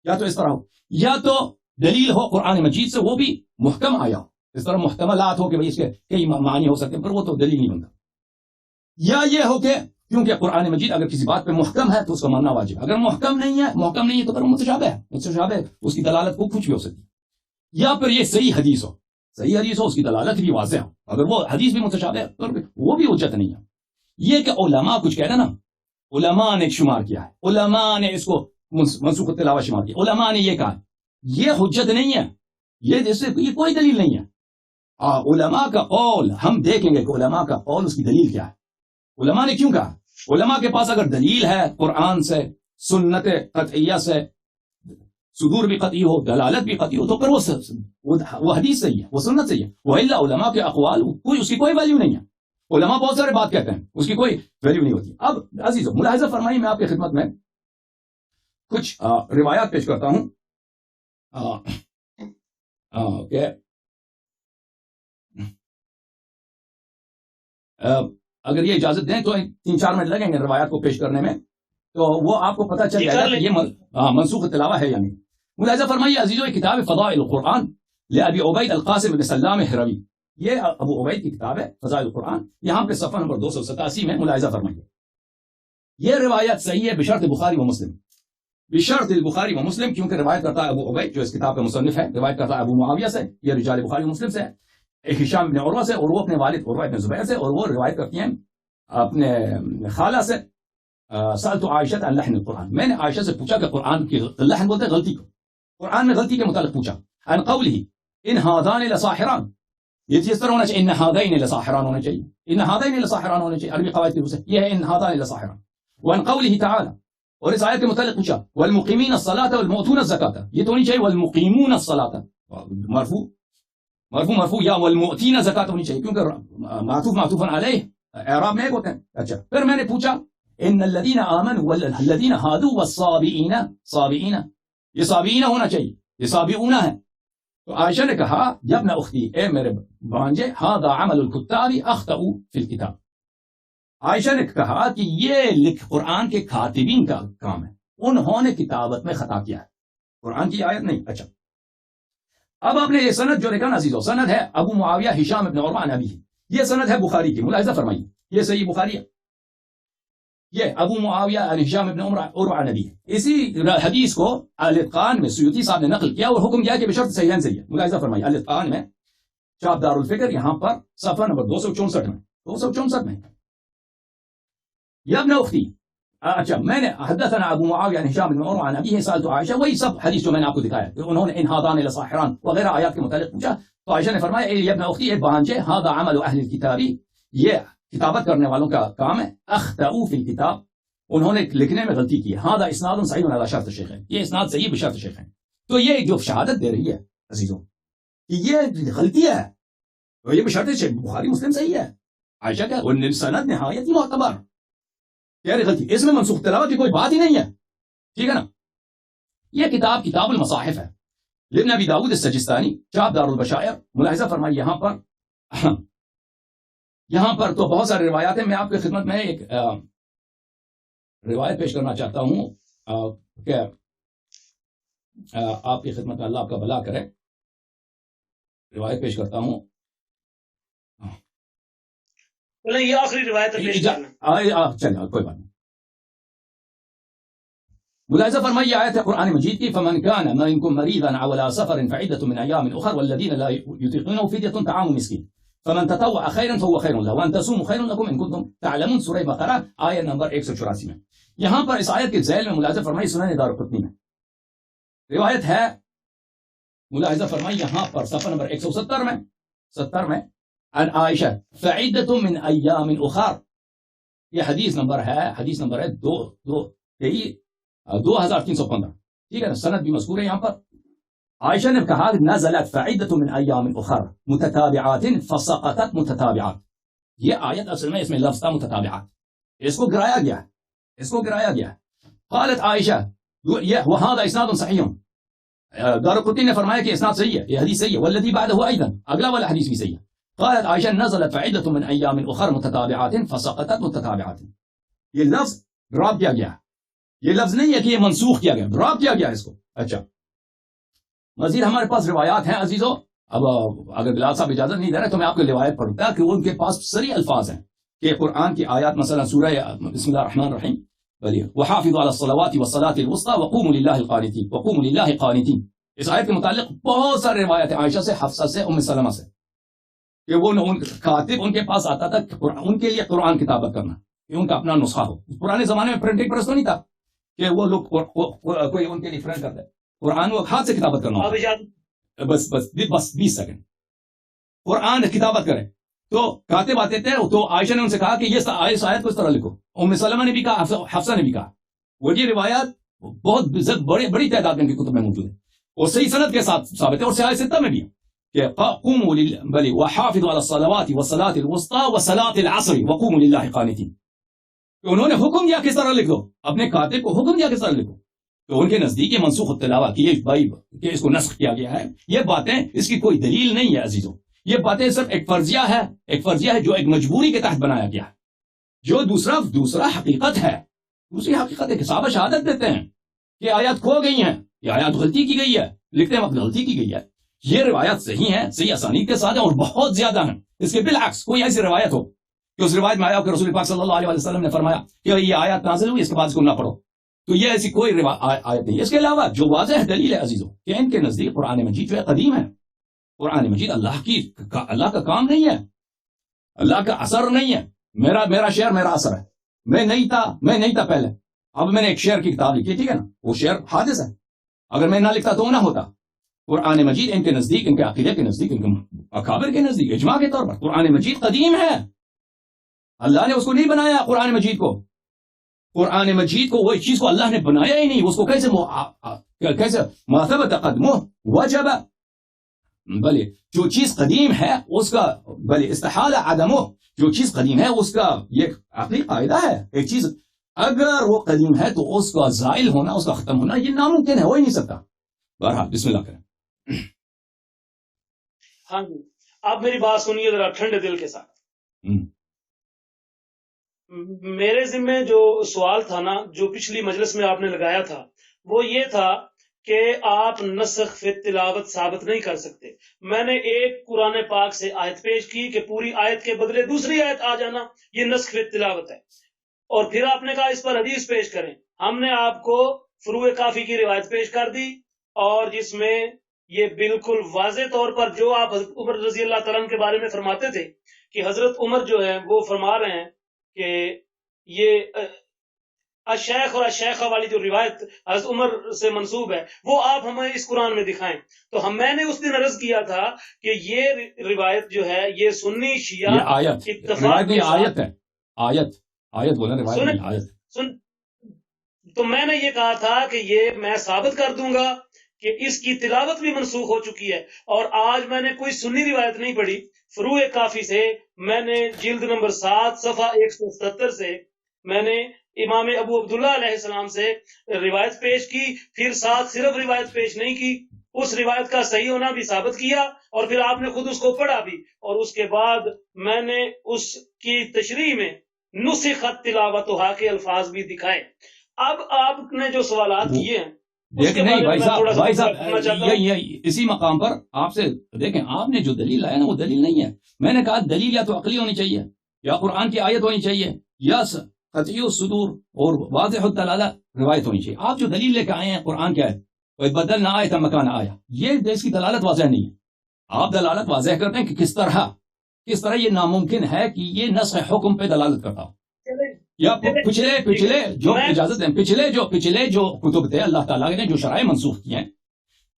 یا تو اس طرح ہو, یا تو دلیل ہو قرآن مجید سے, وہ بھی محکم آیا ہو, اس طرح محتملات ہو کہ بھئی اس کے کئی معنی ہو سکتے ہیں, پر وہ تو دلیل نہیں بنتا. یا یہ ہو کہ کیونکہ قرآن مجید اگر کسی بات پہ محکم ہے تو اس کا ماننا واجب, اگر محکم نہیں ہے تو پھر متشابہ ہے, اس کی دلالت کو کچھ بھی ہو سکتی ہے. یا پھر یہ صحیح حدیث ہو, اس کی دلالت بھی واضح ہو, اگر وہ حدیث بھی متشابہ ہے تو وہ بھی حجت نہیں ہے. یہ کہ علماء کچھ کہہ رہے نا, علماء نے شمار کیا ہے, علماء نے اس کو منسوخ التلاوت شمار کیا, علماء نے یہ کہا, یہ حجت نہیں ہے, یہ کوئی دلیل نہیں ہے. علماء کا قول ہم دیکھیں گے کہ علماء کا قول اس کی دلیل کیا ہے, علماء نے کیوں کہا. علماء کے پاس اگر دلیل ہے قرآن سے, سنت قطعیہ سے, صدور بھی قطعی ہو, دلالت بھی قطعی ہو, تو پھر وہ حدیث صحیح ہے, وہ سنت صحیح ہے. وإلا علماء کے اقوال اس کی کوئی ویلیو نہیں ہے. علماء بہت سارے بات کہتے ہیں, اس کی کوئی ویلیو نہیں ہوتی. اب عزیزو ملاحظہ فرمائیے, میں آپ کی خدمت میں کچھ روایات پیش کرتا ہوں کہ اگر یہ اجازت دیں تو 3-4 منٹ لگیں گے روایات کو پیش کرنے میں, تو وہ آپ کو پتہ چل جائے گا کہ یہ منسوخ تلاوت ہے یا نہیں. ملاحظہ فرمائیے عزیزو, یہ کتاب فضائل القرآن لأبی عبید القاسم بن سلام ہروی, یہ ابو عبید کی کتاب ہے فضائل القرآن. یہاں پہ صفحہ نمبر 287 میں ملاحظہ فرمائیے, یہ روایت صحیح ہے بشرط بخاری و مسلم, بشرط البخاری و مسلم, کیونکہ روایت کرتا ہے ابو عبید جو اس کتاب کا مصنف ہے, روایت کرتا ہے ابو معاویہ سے, یہ رجال بخاری و مسلم سے, ایک ہشام بن عروہ سے, اور وہ اپنے والد عروہ بن زبیر سے, اور وہ روایت کرتی ہیں اپنے خالہ سے. سألت عائشہ عن لحن القرآن, میں نے عائشہ سے پوچھا کہ قرآن کی لحن بولتے غلطی کو, قرآن میں غلطی کے متعلق پوچھا. عن قوله ان هذان لساحران, یہ چیز طرح ہونا چاہیے, ان هذين لساحران ہونا چاہیے, ان هذين لساحران ہونا چاہیے, عربی قواعد کی روح سے یہ ہے ان هذان لساحران. وعن قوله تعالى, اور اس آیت کے متعلق پوچھا والمقیمین الصلاۃ والمؤتون الزکاۃ, یہ تو نہیں چاہیے والمقیمون الصلاۃ مرفوع یا والمؤتین زکاۃ ہونی چاہیے, کیونکہ معطوف علیہ اعراب میں ایک ہوتے ہیں. اچھا, پھر میں نے پوچھا ان الذین آمنوا والذین ہادوا والصابئین, صابئین, یہ صابئین ہونا چاہیے, یہ صابئون ہے. تو عائشہ نے کہا یا ابن اختی, اے میرے بھانجے, ھذا عمل الکتاب اخطئوا فی الکتاب. عائشہ نے کہا کہ یہ قرآن کے کاتبین کا کام ہے, انہوں نے کتابت میں خطا کیا ہے, قرآن کی آیت نہیں. اچھا, اب آپ نے یہ سند جو لکھا نا عزیزو, سند ہے ابو معاویہ ہشام ابن عروہ عن ابیہ, یہ سند ہے بخاری کی. ملاحظہ فرمائیے, یہ صحیح بخاری ہے, یہ ابو معاویہ عن ہشام ابن عروہ عن ابیہ. اسی حدیث کو الاتقان میں سیوطی صاحب نے نقل کیا اور حکم دیا کہ بشرط صحیحین صحیح ہے. ملاحظہ فرمائیے, الاتقان میں چاپ دار الفکر, یہاں پر صفحہ نمبر 264 میں یا ابن اختی. اچھا, میں نے حدثنا ابو معاویہ عن ہشام بن عروہ عن ابیہ سألت عائشہ, وہی سب حدیث جو میں نے آپ کو دکھایا, انہوں نے ان ھذان لساحران وغیرہ آیات کے متعلق پوچھا. تو عائشہ نے فرمایا, اے ابن اختی, اے بھانجے, ھذا عمل اہل الکتاب, یہ کتابت کرنے والوں کا کام ہے اخطأوا فی الکتاب، انہوں نے لکھنے میں غلطی کی. ہذا اسناد صحیح علی شرط الشیخین، یہ اسناد صحیح بشرط شیخین. تو یہ جو شہادت دے رہی ہے عزیزوں کہ یہ غلطی ہے، تو یہ بشرط شیخ بخاری مسلم صحیح ہے. عائشہ کا سند نہایت معتبر، کہہ رہی غلطی، اس میں منسوخ تلاوت کی کوئی بات ہی نہیں ہے. ٹھیک ہے نا. یہ کتاب کتاب المصاحف ہے، لابن ابی داؤد السجستانی، چاپ دار البشائر. ملاحظہ فرمائیے یہاں پر تو بہت سارے روایات ہیں. میں آپ کی خدمت میں ایک روایت پیش کرنا چاہتا ہوں کہ آپ کی خدمت میں اللہ آپ کا بھلا کرے. روایت پیش کرتا ہوں. یہ آخری روایت چلے کوئی بات نہیں. ملاحظہ فرمائیے آیت ہے قرآن مجید کی، فمن كان منكم مريضا او على سفر فعدة من ايام اخر والذين لا يطيقونه فدية طعام مسكين فمن تطوع خيرا فهو خير له وان تصوموا خير لكم ان كنتم تعلمون. سورہ بقرہ آیت نمبر 184 میں. یہاں پر اس آیت کے ذیل میں ملاحظہ فرمائیے سنن دارقطنی میں روایت ہے. ملاحظہ فرمائیے یہاں پر صفحہ نمبر 170 میں عن عائشہ فعدة من ایام اخر. یہ حدیث نمبر ہے 2315. ٹھیک ہے نا. سند بھی مذکور ہے یہاں پر. عائشہ نے کہا نزلت فعدة من ایام اخر متتابعات فسقطت متتابعات. یہ آیت اصل میں اس میں لفظ تھا متتابعات، اس کو گرایا گیا. قالت عائشہ وهذا اسناد صحیح. دارقطنی نے فرمایا کہ اسناد صحیح ہے، یہ حدیث صحیح ہے. والذی بعده ايضا، اگلا والا حدیث بھی صحیح ہے. قالت عائشہ نزلت فعدة من ایام اخر متتابعات فسقطت متتابعات. یہ لفظ ڈراپ کیا گیا، یہ لفظ نہیں ہے کہ یہ منسوخ کیا گیا، ڈراپ کیا گیا اس کو. اچھا مزید ہمارے پاس روایات ہیں عزیزوں. اب اگر بلال صاحب اجازت نہیں دے رہے تو میں آپ کو روایت پڑھوں گا کہ ان کے پاس صریح الفاظ ہیں کہ قرآن کی آیات مثلا سورہ بسم اللہ الرحمن الرحیم وحافظوا علی الصلوات والصلاة الوسطى وقوموا للہ قانتین. اس آیت کے متعلق بہت سارے روایات ہیں عائشہ سے، حفصہ سے، ام سلمہ سے، کہ وہ کاتب ان کے پاس آتا تھا ان کے لیے قرآن کتابت کرنا، کہ ان کا اپنا نسخہ ہو. پرانے زمانے میں پرنٹنگ پریس تو نہیں تھا کہ وہ لوگ کوئی ان کے لیے پرنٹ کرتے. قرآن وہ ہاتھ سے کتابت کرنا ہوتا. بس 20 سیکنڈ قرآن کتابت کرے تو کاتب آتے تھے. تو عائشہ نے ان سے کہا کہ یہ آیت کو اس طرح لکھو. ام سلمہ نے بھی کہا، حفصہ نے بھی کہا. وہ یہ روایات بہت بڑی تعداد میں کتب میں موجود ہے اور صحیح سند کے ساتھ ثابت ہے. اور صحیح ستہ میں بھی ہے کہ قوموا بلی وحافظوا علی الصلوات والصلاة الوسطى وصلاة العصر وقوموا للہ قانتین. انہوں نے حکم دیا کس طرح لکھ دو، اپنے کاتب کو حکم دیا کس طرح لکھو. تو ان کے نزدیک یہ منسوخ التلاوہ کی کہ اس کو نسخ کیا گیا ہے. یہ باتیں اس کی کوئی دلیل نہیں ہے عزیزوں. یہ باتیں صرف ایک فرضیہ ہے جو ایک مجبوری کے تحت بنایا گیا ہے. جو دوسرا حقیقت ہے، دوسری حقیقت ہے کہ صحابہ شہادت دیتے ہیں کہ آیات کھو گئی ہیں، یہ آیات غلطی کی گئی ہے، لکھتے وقت غلطی کی گئی ہے. یہ روایات صحیح ہیں، صحیح اسانید کے ساتھ ہیں اور بہت زیادہ ہیں. اس کے بالعکس کوئی ایسی روایت ہو کہ اس روایت میں آیا کہ رسول پاک صلی اللہ علیہ وسلم نے فرمایا کہ یہ آیات نازل ہوئی، اس کے بعد اس کو نہ پڑھو، تو یہ ایسی کوئی آیت نہیں. اس کے علاوہ جو واضح دلیل ہے عزیزوں کہ ان کے نزدیک قرآن مجید جو ہے قدیم ہے. قرآن مجید اللہ کا کام نہیں ہے، اللہ کا اثر نہیں ہے. میرا شعر میرا اثر ہے. میں نہیں تھا پہلے، اب میں نے ایک شعر کی کتاب لکھی، ٹھیک ہے نا، وہ شعر حادث ہے. اگر میں نہ لکھتا تو نہ ہوتا. قرآن مجید ان کے نزدیک، ان کے عقیدے کے نزدیک، ان کے اکابر کے نزدیک اجماع کے طور پر قرآن مجید قدیم ہے. اللہ نے اس کو نہیں بنایا. قرآن مجید کو وہ چیز کو اللہ نے بنایا ہی نہیں. اس کو کیسے ما ثبت قدمه وجب، بلے جو چیز قدیم ہے اس کا بلے استحال عدمه، جو چیز قدیم ہے اس کا یہ عقلی قاعدہ ہے. ایک چیز اگر وہ قدیم ہے تو اس کا زائل ہونا، اس کا ختم ہونا یہ ناممکن ہے، ہو ہی نہیں سکتا. بہرحال بسم اللہ کریں. ہاں جی، آپ میری بات سنیے ذرا ٹھنڈے دل کے ساتھ. میرے ذمہ جو سوال تھا نا، جو پچھلی مجلس میں آپ نے لگایا تھا، وہ یہ تھا کہ آپ نسخ فی تلاوت ثابت نہیں کر سکتے. میں نے ایک قرآن پاک سے آیت پیش کی کہ پوری آیت کے بدلے دوسری آیت آ جانا یہ نسخ فی تلاوت ہے، اور پھر آپ نے کہا اس پر حدیث پیش کریں. ہم نے آپ کو فروع کافی کی روایت پیش کر دی، اور جس میں یہ بالکل واضح طور پر جو آپ حضرت عمر رضی اللہ تعالیٰ عنہ کے بارے میں فرماتے تھے کہ حضرت عمر جو ہے وہ فرما رہے ہیں کہ یہ الشیخ اور الشیخہ والی جو روایت حضرت عمر سے منسوب ہے وہ آپ ہمیں اس قرآن میں دکھائیں. تو میں نے اس دن عرض کیا تھا کہ یہ روایت جو ہے یہ سنی شیعہ یہ آیت اتفاق کے ساتھ آیت ہے. آیت بولا روایت نہیں، آیت. تو میں نے یہ کہا تھا کہ یہ میں ثابت کر دوں گا کہ اس کی تلاوت بھی منسوخ ہو چکی ہے. اور آج میں نے کوئی سنی روایت نہیں پڑھی، فروع کافی سے میں نے جلد نمبر 7 صفحہ 170 سے میں نے امام ابو عبداللہ علیہ السلام سے روایت پیش کی، پھر ساتھ صرف روایت پیش نہیں کی، اس روایت کا صحیح ہونا بھی ثابت کیا، اور پھر آپ نے خود اس کو پڑھا بھی، اور اس کے بعد میں نے اس کی تشریح میں نسخت تلاوتھا کے الفاظ بھی دکھائے. اب آپ نے جو سوالات کیے ہیں دیکھیں نہیں بھائی صاحب اسی مقام پر آپ سے دیکھیں، آپ نے جو دلیل لایا نا وہ دلیل نہیں ہے. میں نے کہا دلیل یا تو عقلی ہونی چاہیے یا قرآن کی آیت ہونی چاہیے یا قطعی الصدور اور واضح الدلالہ روایت ہونی چاہیے. آپ جو دلیل لے کے آئے ہیں قرآن کیا ہے، کوئی بدل نہ آئے تھا مکان آیا، یہ اس کی دلالت واضح نہیں ہے. آپ دلالت واضح کرتے ہیں کہ کس طرح یہ ناممکن ہے کہ یہ نسخ حکم پہ دلالت کرتا ہو. یا پچھلے جو اجازت ہیں پچھلے جو کتب تھے اللہ تعالیٰ نے جو شرائع منسوخ کی ہیں،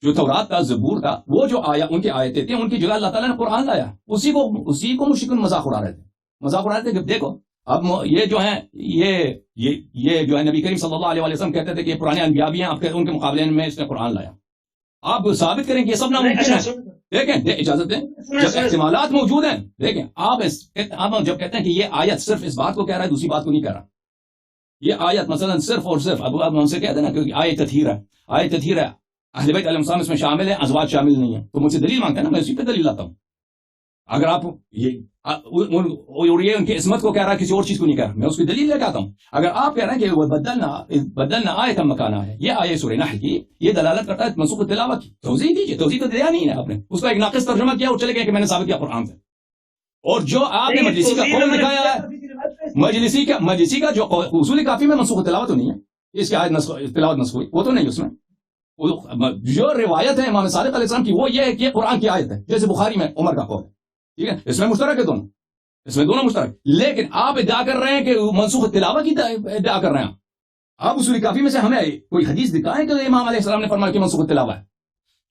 جو تورات تھا، زبور تھا، وہ جو آیا ان کی آیتیں تھیں، ان کی جگہ اللہ تعالیٰ نے قرآن لایا. اسی کو مشرکین مذاق اڑا رہے تھے کہ دیکھو اب یہ جو ہیں یہ جو ہے نبی کریم صلی اللہ علیہ وسلم کہتے تھے کہ یہ پرانے انبیاء بھی ہیں، آپ ان کے مقابلے میں اس نے قرآن لایا. آپ ثابت کریں کہ یہ سب ناممکن ہے. دیکھیں اجازت دیں، جب احتمالات موجود ہیں، دیکھیں آپ جب کہتے ہیں کہ یہ آیت صرف اس بات کو کہہ رہا ہے دوسری بات کو نہیں کہہ رہا. یہ آیت مثلا صرف اور صرف اب ہم سے کہتے ہیں نا کہ آیت تطہیر ہے، اہل بیت علیہ السلام اس میں شامل ہے، ازواج شامل نہیں ہے، تو مجھ سے دلیل مانگتے ہیں نا، میں اسی پہ دلیل لاتا ہوں. اگر آپ یہ ان کی عصمت کو کہہ رہا ہے، کسی اور چیز کو نہیں کہہ رہا، میں اس کی دلیل لے کے آتا ہوں. اگر آپ کہہ رہے ہیں کہ وہ بدلنا آئے تھا مکانا ہے، یہ آیت سورہ نحل کی، یہ دلالت کرتا ہے منسوخ تلاوت کی. توضیح دیجیے. توضیح تو دیا نہیں ہے آپ نے، اس کا ایک ناقص ترجمہ کیا اور چلے گئے کہ میں نے ثابت کیا قرآن سے. اور جو آپ نے مجلسی کا قول دکھایا ہے، مجلسی کا جو اصول کافی میں منسوخ تلاوت تو نہیں ہے، اس کی آیت تلاوت نسخ ہوئی وہ تو نہیں. اس میں جو روایت ہے امام صادق علیہ السلام کی وہ یہ ہے کہ قرآن کی آیت ہے، جیسے بخاری میں عمر کا قول ہے. ٹھیک ہے، اس میں مشترک ہے دونوں، اس میں دونوں مشترک. لیکن آپ ادعا کر رہے ہیں کہ منسوخ تلاوت کی ادعا کر رہے ہیں. آپ اصول کافی میں سے ہمیں کوئی حدیث دکھائیں کہ امام علیہ السلام نے فرمایا کہ منسوخ تلاوت ہے.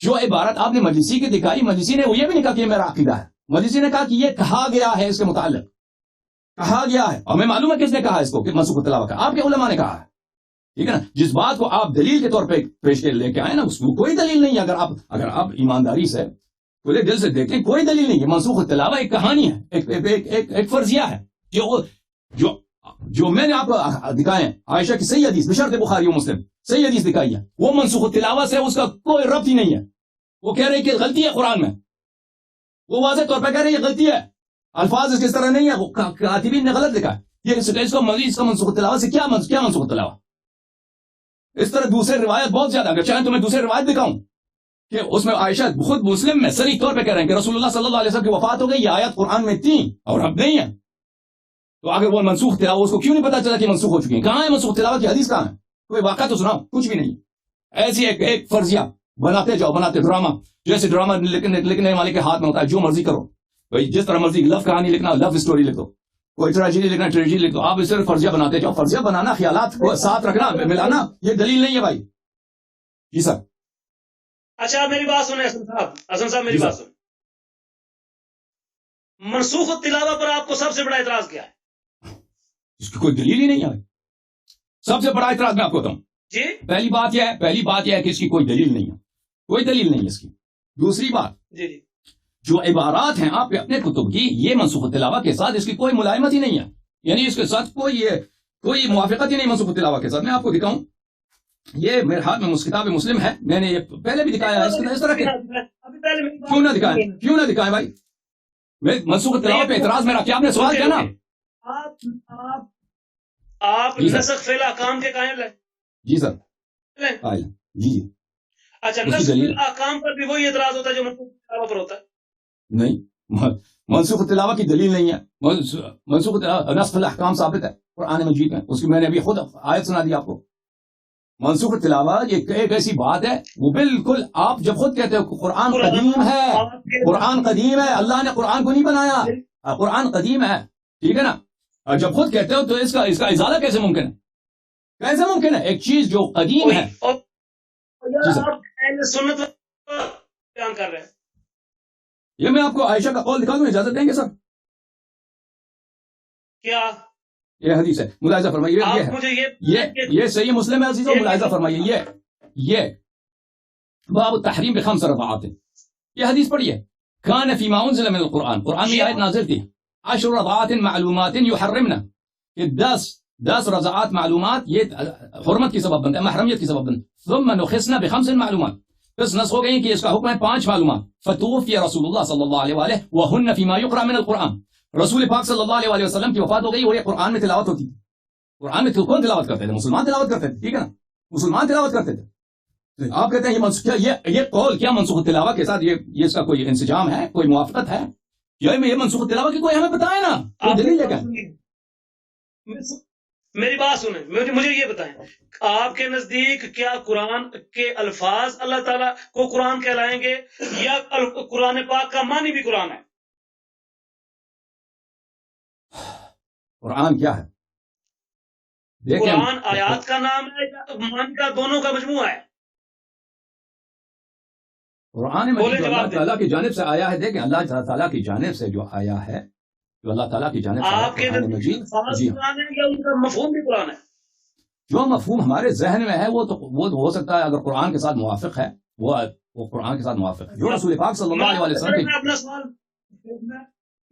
جو عبارت آپ نے مجلسی کی دکھائی، مجلسی نے وہ یہ بھی نہیں کہا کہ یہ میرا عقیدہ ہے، مجلسی نے کہا کہ یہ کہا گیا ہے، اس کے متعلق کہا گیا ہے. اور ہمیں معلوم ہے کس نے کہا اس کو کہ منسوخ تلاوت کا، آپ کے علماء نے کہا ہے. ٹھیک ہے نا، جس بات کو آپ دلیل کے طور پہ پیش کے لے کے آئے نا، اس کو کوئی دلیل نہیں ہے. اگر آپ ایمانداری سے پورے دل سے دیکھیں کوئی دلیل نہیں ہے. منسوخ تلاوت ایک کہانی ہے، ایک فرضیہ ہے جو میں نے آپ کو دکھائے ہیں. عائشہ کی صحیح حدیث بشرط بخاری و مسلم صحیح حدیث دکھائی ہے، وہ منسوخ تلاوت سے اس کا کوئی ربط ہی نہیں ہے. وہ کہہ رہے کہ غلطی ہے قرآن میں، وہ واضح طور پہ کہہ رہے یہ غلطی ہے، الفاظ اس طرح نہیں ہے، وہ کاتبین نے غلط لکھا ہے. یہ اس کو مزید کا منسوخ تلاوت سے کیا منسوخ تلاوت. اس طرح دوسرے روایت بہت زیادہ، اگر چاہیں تو میں دوسرے روایت دکھاؤں کہ اس میں عائشہ خود مسلم میں صریح طور پہ کہہ رہے ہیں کہ رسول اللہ صلی اللہ علیہ وسلم کی وفات ہو گئی، یہ آیت قرآن میں تھی اور اب نہیں ہے. تو اگر وہ منسوخ تلاوت، اس کو کیوں نہیں پتا چلا کہ منسوخ ہو چکی ہے؟ کہاں ہے منسوخ تلاوت کی حدیث؟ کہاں ہے؟ کوئی واقعہ تو سناؤ. کچھ بھی نہیں. ایسی ایک فرضیہ بناتے جاؤ، بناتے ڈرامہ، جیسے ڈرامہ لکھنے والے کے ہاتھ میں ہوتا ہے، جو مرضی کرو بھائی، جس طرح مرضی لو کہانی لکھنا، لو اسٹوری لکھ دو، کوئی ٹریجڈی لکھنا ٹریجڈی لکھ دو. آپ اس طرح فرضیہ بناتے جاؤ. فرضیہ بنانا، خیالات کو ساتھ رکھنا، ملانا، یہ دلیل نہیں ہے بھائی. جی سر. اچھا میری بات سنیں حسن صاحب میری بات سنیں. منسوخ تلاوت پر آپ کو سب سے بڑا اعتراض کیا ہے؟ اس کی کوئی دلیل ہی نہیں ہے. سب سے بڑا اعتراض میں آپ کو بتاؤں جی، پہلی بات یہ ہے کہ اس کی کوئی دلیل نہیں ہے، کوئی دلیل نہیں ہے اس کی. دوسری بات، جی جو عبارات ہیں آپ کے اپنے کتب کی، یہ منسوخ تلاوت کے ساتھ اس کی کوئی ملائمت ہی نہیں ہے، یعنی اس کے ساتھ کوئی موافقت ہی نہیں منسوخ تلاوت کے ساتھ. میں آپ کو دکھاؤں، یہ میرے ہاتھ میں کتاب مسلم ہے، میں نے یہ پہلے بھی دکھایا ہے اس طرح کے. کیوں نہ دکھائیں بھائی؟ منسوخ تلاوت پہ اعتراض میرا کیا؟ آپ نے سوال کیا نا، آپ نسخ فعل احکام کے قائل ہیں؟ جی سر. جی. اچھا، نسخ فعل احکام پر بھی وہی اعتراض ہوتا ہے جو منسوخ تلاوت پر ہوتا ہے؟ نہیں، منسوخ تلاوت کی دلیل نہیں ہے. منسوخ نسخ الاحکام ثابت ہے قرآن مجید میں، اس کی میں نے ابھی خود آیت سنا دی آپ کو. منسوخ تلاوت ایک ایسی بات ہے، وہ بالکل آپ جب خود کہتے ہو قرآن قدیم ہے، قرآن قدیم ہے، اللہ نے قرآن کو نہیں بنایا، قرآن قدیم ہے، ٹھیک ہے نا، اور جب خود کہتے ہو تو اس کا ازالہ کیسے ممکن ہے؟ کیسے ممکن ہے ایک چیز جو قدیم ہے؟ جی سر، آپ اہل سنت بیان کر رہے ہیں. یہ میں آپ کو عائشہ کا قول دکھا دوں، اجازت دیں گے سر؟ کیا یہ حدیث ہے، ملاحظہ فرمائیے. یہ آپ ہے، مجھے یہ صحیح مسلم ہے عزیزو، ملاحظہ فرمائیے. یہ باب التحریم بخمس رضعات، یہ حدیث پڑھیے. کان فیما انزل من القرآن، قرآن میں یہ آیت نازل تھی. 10 رضعات معلومات یحرمنا، یہ 10 رضعات معلومات یہ حرمت کی سبب بنتے ہیں، محرمیت کی سبب بنتے. ثم نخصنا بخمس معلومات، بس نسخ ہو گئی کہ اس کا حکم ہے 5 معلومات. فتوفی رسول اللہ صلی اللہ علیہ وآلہ وہن فیما یقرأ من القرآن، رسول پاک صلی اللہ علیہ وآلہ وسلم کی وفات ہو گئی اور یہ قرآن میں تلاوت ہوتی تھی. قرآن میں کون تلاوت کرتے تھے؟ مسلمان تلاوت کرتے تھے، ٹھیک ہے نا، مسلمان تلاوت کرتے تھے. آپ کہتے ہیں یہ قول کیا منسوخ تلاوت کے ساتھ یہ اس کا کوئی انسجام ہے، کوئی موافقت ہے؟ یہ منسوخ تلاوت کی کوئی ہمیں بتائے نا، کوئی دلیل ہے کیا؟ میری بات سنیں، مجھے یہ بتائیں، آپ کے نزدیک کیا قرآن کے الفاظ اللہ تعالیٰ کو قرآن کہلائیں گے یا قرآن پاک کا معنی بھی قرآن ہے؟ قرآن کیا ہے؟ قرآن آیات کا نام ہے یا معنی کا، دونوں کا مجموعہ ہے؟ قرآن مجید جو اللہ تعالیٰ کی جانب سے آیا ہے، دیکھیں اللہ تعالیٰ کی جانب سے جو آیا ہے، جو اللہ تعالیٰ کی جانب سے آپ کے قرآن مجید، جی قرآن ہے یا ان کا مفہوم بھی قرآن ہے؟ جو مفہوم ہمارے ذہن میں ہے وہ تو وہ ہو سکتا ہے، اگر قرآن کے ساتھ موافق ہے وہ قرآن کے ساتھ موافق ہے. جو رسول پاک صلی اللہ علیہ وسلم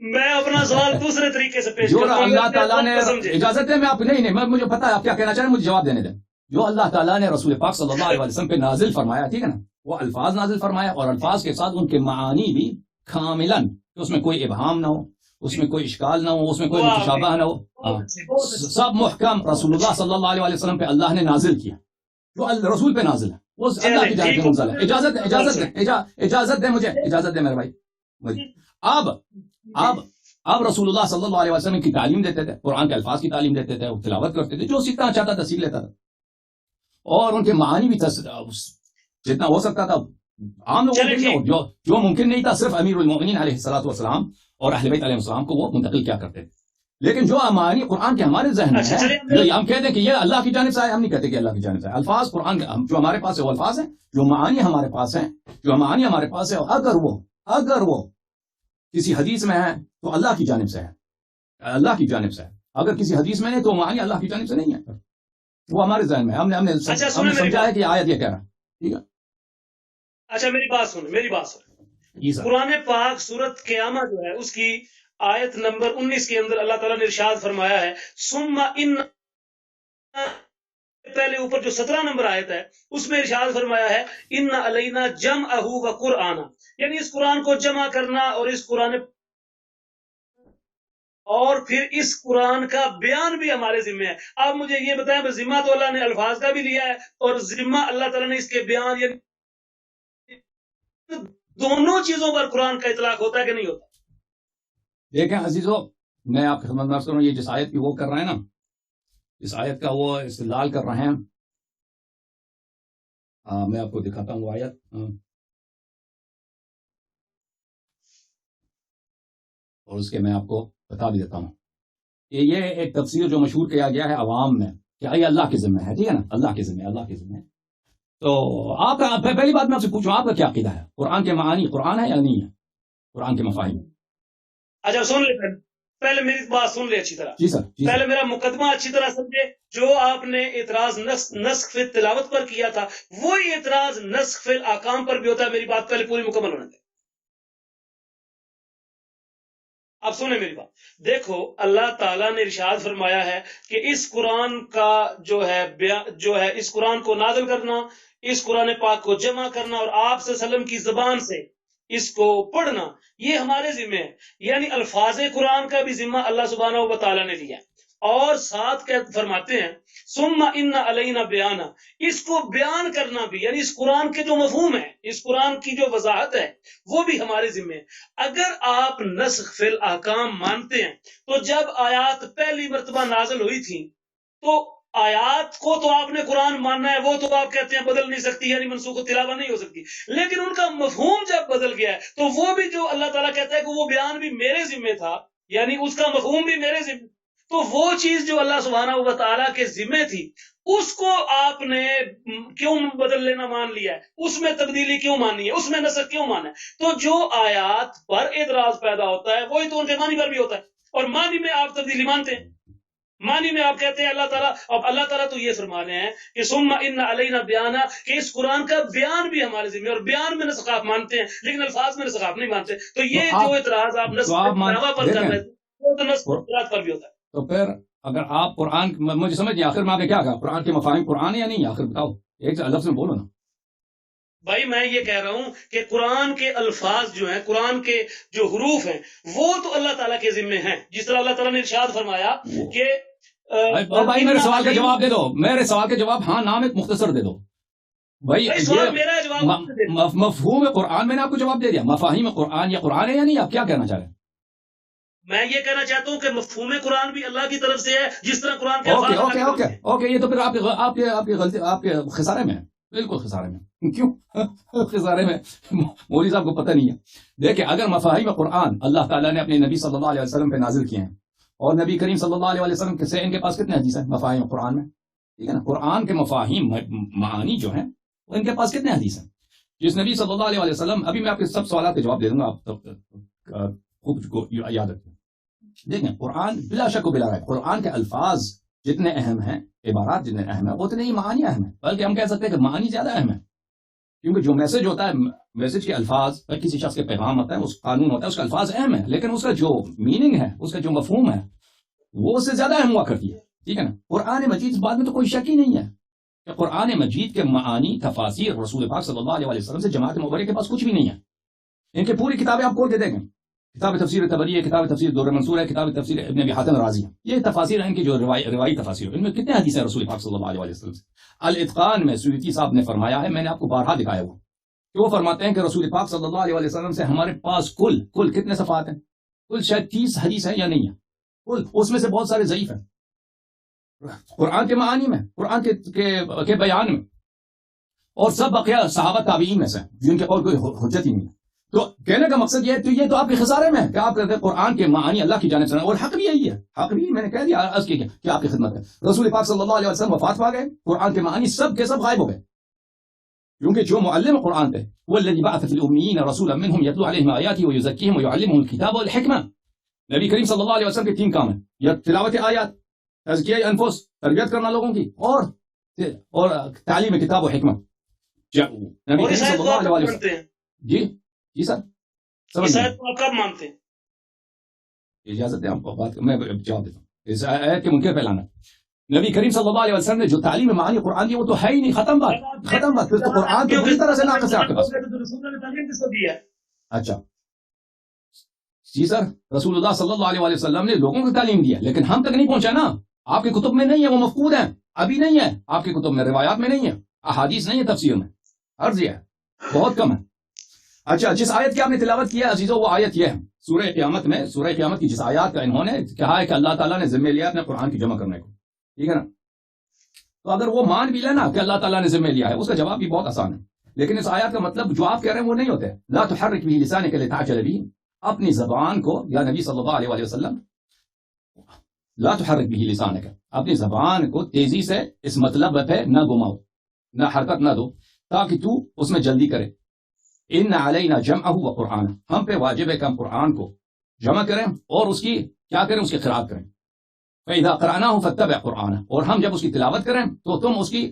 میں اپنا سوال دوسرے طریقے سے پیش جو کرتا ہوں. اللہ تعالیٰ نے اجازت ہے، میں آپ نہیں مجھے پتا ہے آپ کیا کہنا چاہ رہے ہیں، مجھے جواب دینے دیں. جو اللہ تعالیٰ نے رسول پاک صلی اللہ علیہ وسلم پہ نازل فرمایا، ٹھیک ہے نا، وہ الفاظ نازل فرمایا اور الفاظ کے ساتھ ان کے معانی بھی کاملاً، اس میں کوئی ابہام نہ ہو، اس میں کوئی اشکال نہ ہو، اس میں کوئی متشابہ نہ ہو، سب محکم رسول اللہ صلی اللہ علیہ وسلم پہ اللہ نے نازل کیا. جو رسول پہ نازل ہے وہ اللہ کی جانب سے منزل ہے. اجازت دیں مجھے، اجازت دیں میرے بھائی. اب رسول اللہ صلی اللہ علیہ وسلم کی تعلیم دیتے تھے، قرآن کے الفاظ کی تعلیم دیتے تھے، وہ تلاوت کرتے تھے، جو سیکھنا چاہتا تھا سیکھ لیتا تھا، اور ان کے معانی بھی جتنا ہو سکتا تھا عام لوگوں کے لیے، جو ممکن نہیں تھا صرف امیر المؤمنین علیہ الصلوۃ والسلام اور اہل بیت علیہ السلام کو وہ منتقل کیا کرتے تھے. لیکن جو معانی قرآن کے ہمارے ذہن میں ہے، ہم کہتے ہیں کہ یہ اللہ کی جانب سے آئے، ہم نہیں کہتے کہ اللہ کی جانب سے آئے. الفاظ قرآن کے جو ہمارے پاس ہے وہ الفاظ ہیں، جو معانی ہمارے پاس ہیں، اگر وہ کسی حدیث میں ہے تو اللہ کی جانب سے ہے، اللہ کی جانب سے ہے. اگر کسی حدیث میں نہیں تو معنی اللہ کی جانب سے نہیں ہے، وہ ہمارے ذہن میں ہم نے سمجھا ہے کہ آیت یہ کہہ رہا ہے. ٹھیک ہے، اچھا میری بات سن. قرآن پاک سورت قیامہ جو ہے اس کی آیت نمبر 19 کے اندر اللہ تعالیٰ نے ارشاد فرمایا ہے، ثم ان، پہلے اوپر جو 17 نمبر آیت ہے اس میں ارشاد فرمایا ہے ان علینا جمعہ و قرآن، یعنی اس قرآن کو جمع کرنا اور پھر اس قرآن کا بیان بھی ہمارے ذمہ ہے. آپ مجھے یہ بتائیں، ذمہ تو اللہ نے الفاظ کا بھی لیا ہے اور ذمہ اللہ تعالیٰ نے اس کے بیان، یعنی دونوں چیزوں پر قرآن کا اطلاق ہوتا ہے کہ نہیں ہوتا؟ دیکھیں عزیزو، میں آپ کی خدمت میں عرض کروں، یہ جس آیت کی وہ کر رہے ہیں نا، اس آیت کا وہ استدلال کر رہے ہیں. میں آپ کو دکھاتا ہوں آیت، اور اس کے میں آپ کو بتا بھی دیتا ہوں کہ یہ ایک تفسیر جو مشہور کیا گیا ہے عوام میں کہ یہ اللہ کے ذمہ ہے، ٹھیک ہے نا، اللہ کے ذمہ ہے. تو آپ کا پہلی بات میں آپ سے پوچھوں، آپ کا کیا عقیدہ ہے؟ قرآن کے معانی قرآن ہے یا نہیں ہے؟ قرآن کے مفاہیم؟ اچھا سن لے، پہلے میری بات سن لے اچھی طرح. جی سر، پہلے میرا مقدمہ اچھی طرح سمجھے. جو آپ نے اعتراض نسخ فی تلاوت پر کیا تھا، وہی اعتراض نسخ فی احکام پر بھی ہوتا ہے. میری بات پہلے پوری مکمل ہونے دیں. اب سنیں میری بات. دیکھو، اللہ تعالیٰ نے ارشاد فرمایا ہے کہ اس قرآن کا جو ہے اس قرآن کو نازل کرنا، اس قرآن پاک کو جمع کرنا اور آپ صلی اللہ علیہ وسلم کی زبان سے اس کو پڑھنا، یہ ہمارے ذمہ ہے. یعنی الفاظ قرآن کا بھی ذمہ اللہ سبحانہ و تعالیٰ نے لیا ہے. اور ساتھ فرماتے ہیں ثم ان علینا بیانا، اس کو بیان کرنا بھی، یعنی اس قرآن کے جو مفہوم ہے، اس قرآن کی جو وضاحت ہے، وہ بھی ہمارے ذمہ ہے. اگر آپ نسخ فی الاحکام مانتے ہیں تو جب آیات پہلی مرتبہ نازل ہوئی تھی تو آیات کو تو آپ نے قرآن ماننا ہے، وہ تو آپ کہتے ہیں بدل نہیں سکتی، یعنی منسوخ و تلاوہ نہیں ہو سکتی. لیکن ان کا مفہوم جب بدل گیا ہے تو وہ بھی جو اللہ تعالیٰ کہتا ہے کہ وہ بیان بھی میرے ذمہ تھا، یعنی اس کا مفہوم بھی میرے ذمہ. تو وہ چیز جو اللہ سبحانہ و تعالیٰ کے ذمے تھی اس کو آپ نے کیوں بدل لینا مان لیا ہے؟ اس میں تبدیلی کیوں مانی ہے؟ اس میں نسخ کیوں مانا ہے؟ تو جو آیات پر اعتراض پیدا ہوتا ہے وہی تو ان کے معنی پر بھی ہوتا ہے، اور معنی میں آپ تبدیلی مانتے ہیں، معنی میں آپ کہتے ہیں اللہ تعالیٰ، اب اللہ تعالیٰ تو یہ فرما رہے ہیں کہ ثم ان علینا بیانا، کہ اس قرآن کا بیان بھی ہمارے ذمہ، اور بیان میں نسخ آپ مانتے ہیں لیکن الفاظ میں نسخ آپ نہیں مانتے، تو یہ جو اعتراض آپ نسخ دعویٰ پر کر رہے تھے وہ تو نسخ اعتراض پر بھی ہوتا ہے۔ تو پھر اگر آپ قرآن، مجھے سمجھ نہیں آخر میں آپ نے کیا کہا، قرآن کے مفاہیم قرآن ہے یا نہیں؟ آخر بتاؤ، ایک لفظ میں بولو نا بھائی میں یہ کہہ رہا ہوں کہ قرآن کے الفاظ جو ہیں، قرآن کے جو حروف ہیں وہ تو اللہ تعالیٰ کے ذمے ہیں، جس طرح اللہ تعالیٰ نے ارشاد فرمایا کہ بھائی میرے سوال کا جواب دے دو، میرے سوال کا جواب ہاں نام ایک مختصر دے دو بھائی۔ میرا جواب مفہوم قرآن میں نے آپ کو جواب دے دیا، مفاہیم قرآن یا قرآن ہے یا نہیں؟ آپ کیا کہنا چاہ رہے ہیں؟ میں یہ کہنا چاہتا ہوں کہ مفہوم قرآن بھی اللہ کی طرف سے ہے، جس طرح قرآن کے اوکے یہ تو پھر آپ کی غلطی، آپ کے خسارے میں ہے، بالکل خسارے میں۔ کیوں خسارے میں؟ مولوی صاحب کو پتہ نہیں ہے۔ دیکھیں اگر مفاہیم قرآن اللہ تعالیٰ نے اپنے نبی صلی اللہ علیہ وسلم پہ نازل کیے ہیں، اور نبی کریم صلی اللہ علیہ وسلم سے ان کے پاس کتنے حدیث ہیں مفاہیم قرآن میں؟ ٹھیک ہے نا، قرآن کے مفاہیم معانی جو ہیں ان کے پاس کتنے حدیث ہیں؟ جس نبی صلی اللہ علیہ وسلم، ابھی میں آپ کے سب سوالات کے جواب دے دوں گا، آپ خوب کو یاد رکھیں۔ دیکھیں قرآن بلا شک و بلا ریب قرآن کے الفاظ جتنے اہم ہیں، عبارات جتنے اہم ہیں، اتنے ہی معانی اہم ہیں، بلکہ ہم کہہ سکتے ہیں کہ معانی زیادہ اہم ہے، کیونکہ جو میسج ہوتا ہے، میسج کے الفاظ، کسی شخص کے پیغام ہوتا ہے، اس قانون ہوتا ہے، اس کا الفاظ اہم ہے، لیکن اس کا جو میننگ ہے، اس کا جو مفہوم ہے وہ اس سے زیادہ اہم ہوا کرتی ہے، ٹھیک ہے نا۔ قرآن مجید بعد میں تو کوئی شک ہی نہیں ہے کہ قرآن مجید کے معانی، تفاسیر رسول پاک صلی اللہ علیہ وسلم سے جماعت مبارکہ کے پاس کچھ بھی نہیں ہے۔ ان کی پوری کتابیں آپ کھول کے دیکھیں، کتاب تفسیر طبری ہے، کتاب تفسیر دور منصور ہے، کتاب تفسیر ابن ابی حاتم رازی ہے، یہ تفاسیر ہیں ان کی جو روایی تفاسیر، ان میں کتنے حدیث ہیں رسول پاک صلی اللہ علیہ وسلم سے؟ الاتقان میں سیوطی صاحب نے فرمایا ہے، میں نے آپ کو بارہا دکھایا ہوا کہ وہ فرماتے ہیں کہ رسول پاک صلی اللہ علیہ وسلم سے ہمارے پاس کل کتنے صفحات ہیں؟ کل شاید 30 حدیث ہیں یا نہیں ہیں، کل اس میں سے بہت سارے ضعیف ہیں قرآن کے معانی میں، قرآن کے بیان میں، اور سب بقیہ صحابہ تابعین میں سے جن کے قول کوئی حجت ہی نہیں ہے۔ تو کہنے کا مقصد یہ ہے، تو یہ تو آپ کے خسارے میں ہے کہ آپ کہتے ہیں قرآن کے معانی اللہ کی جانب سے، اور حق بھی یہی ہے، حق بھی میں نے کہہ دیا عرض کی کہ آپ کی خدمت ہے۔ رسول پاک صلی اللہ علیہ وسلم وفات پا گئے، قرآن کے معانی سب کے سب غائب ہو گئے، کیونکہ جو معلم قرآن تھے وہ الذی بعث فی الامیین رسولا منہم یتلو علیہم آیاتہ ویزکیہم ویعلمہم الکتاب والحکمہ۔ نبی کریم صلی اللہ علیہ وسلم کے 3 کام ہیں، یا تلاوت آیات، تزکیہ انفس، تربیت کرنا لوگوں کی، اور تعلیم کتاب و حکمت۔ نبی کریم صلی اللہ علیہ وسلم، جی سر آپ کب مانتے ہیں؟ اجازت ہے آپ کو بات، میں جواب دیتا ہوں اس آیت کے منکر پہ لانا۔ نبی کریم صلی اللہ علیہ وسلم نے جو تعلیم معانی قرآن دی وہ تو ہے ہی نہیں، ختم بات، پھر تو قرآن تو پوری طرح سے ناقص ہے آپ کے پاس۔ اچھا جی سر، رسول اللہ صلی اللہ علیہ وسلم نے لوگوں کو تعلیم دیا، لیکن ہم تک نہیں پہنچا نا، آپ کی کتب میں نہیں ہے، وہ مفقود ہیں، ابھی نہیں ہے آپ کی کتب میں، روایات میں نہیں ہے، احادیث نہیں ہے، تفسیر میں عرض یہ ہے، بہت کم ہے۔ اچھا جس آیت کی آپ نے تلاوت کیا ہے عزیزو، وہ آیت یہ ہے سورہ قیامت میں، سورہ قیامت کی جس آیات کا انہوں نے کہا ہے کہ اللہ تعالیٰ نے ذمہ لیا اپنے قرآن کی جمع کرنے کو، ٹھیک ہے نا، تو اگر وہ مان بھی لینا کہ اللہ تعالیٰ نے ذمہ لیا ہے، اس کا جواب بھی بہت آسان ہے، لیکن اس آیات کا مطلب جو آپ کہہ رہے ہیں وہ نہیں ہوتے۔ لا تحرک به لسانک لتعجل به، اپنی زبان کو، یا نبی صلی اللہ علیہ وسلم، لا تحرک به لسانک، اپنی زبان کو تیزی سے اس مطلب پہ نہ گماؤ، نہ حرکت نہ دو، تاکہ تو اس میں جلدی کرے۔ ان علینا جمعہ و قرآن، ہم پہ واجب ہے کہ ہم قرآن کو جمع کریں اور اس کی کیا کریں، اس کی قراءت کریں۔ فَإِذَا قَرَأْنَاهُ فَاتَّبِعْ قُرْآنَهُ، اور ہم جب اس کی تلاوت کریں تو تم اس کی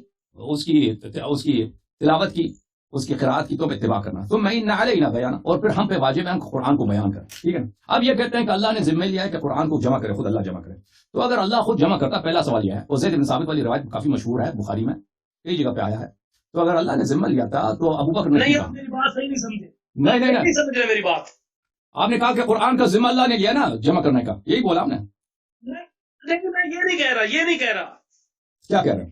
تلاوت کی، اس کی قراءت کی تم اتباع کرنا۔ ثُمَّ إِنَّ عَلَيْنَا بَيَانَهُ، اور پھر ہم پہ واجب ہے ہم قرآن کو بیان کریں، ٹھیک ہے۔ اب یہ کہتے ہیں کہ اللہ نے ذمہ لیا ہے کہ قرآن کو جمع کرے، خود اللہ جمع کرے، تو اگر اللہ خود جمع کرتا، پہلا سوال یہ ہے، اور زید بن ثابت والی روایت کافی مشہور ہے، بخاری میں کئی جگہ پہ آیا ہے، تو اگر اللہ نے ذمہ لیا تھا تو ابو بکر نے نہیں، آپ میری بات صحیح نہیں سمجھے، نہیں سمجھ رہے میری بات۔ آپ نے کہا کہ قرآن کا ذمہ اللہ نے لیا نا جمع کرنے کا، یہی بولا آپ نے؟ لیکن میں یہ نہیں کہہ رہا، کیا کہہ رہے ہیں؟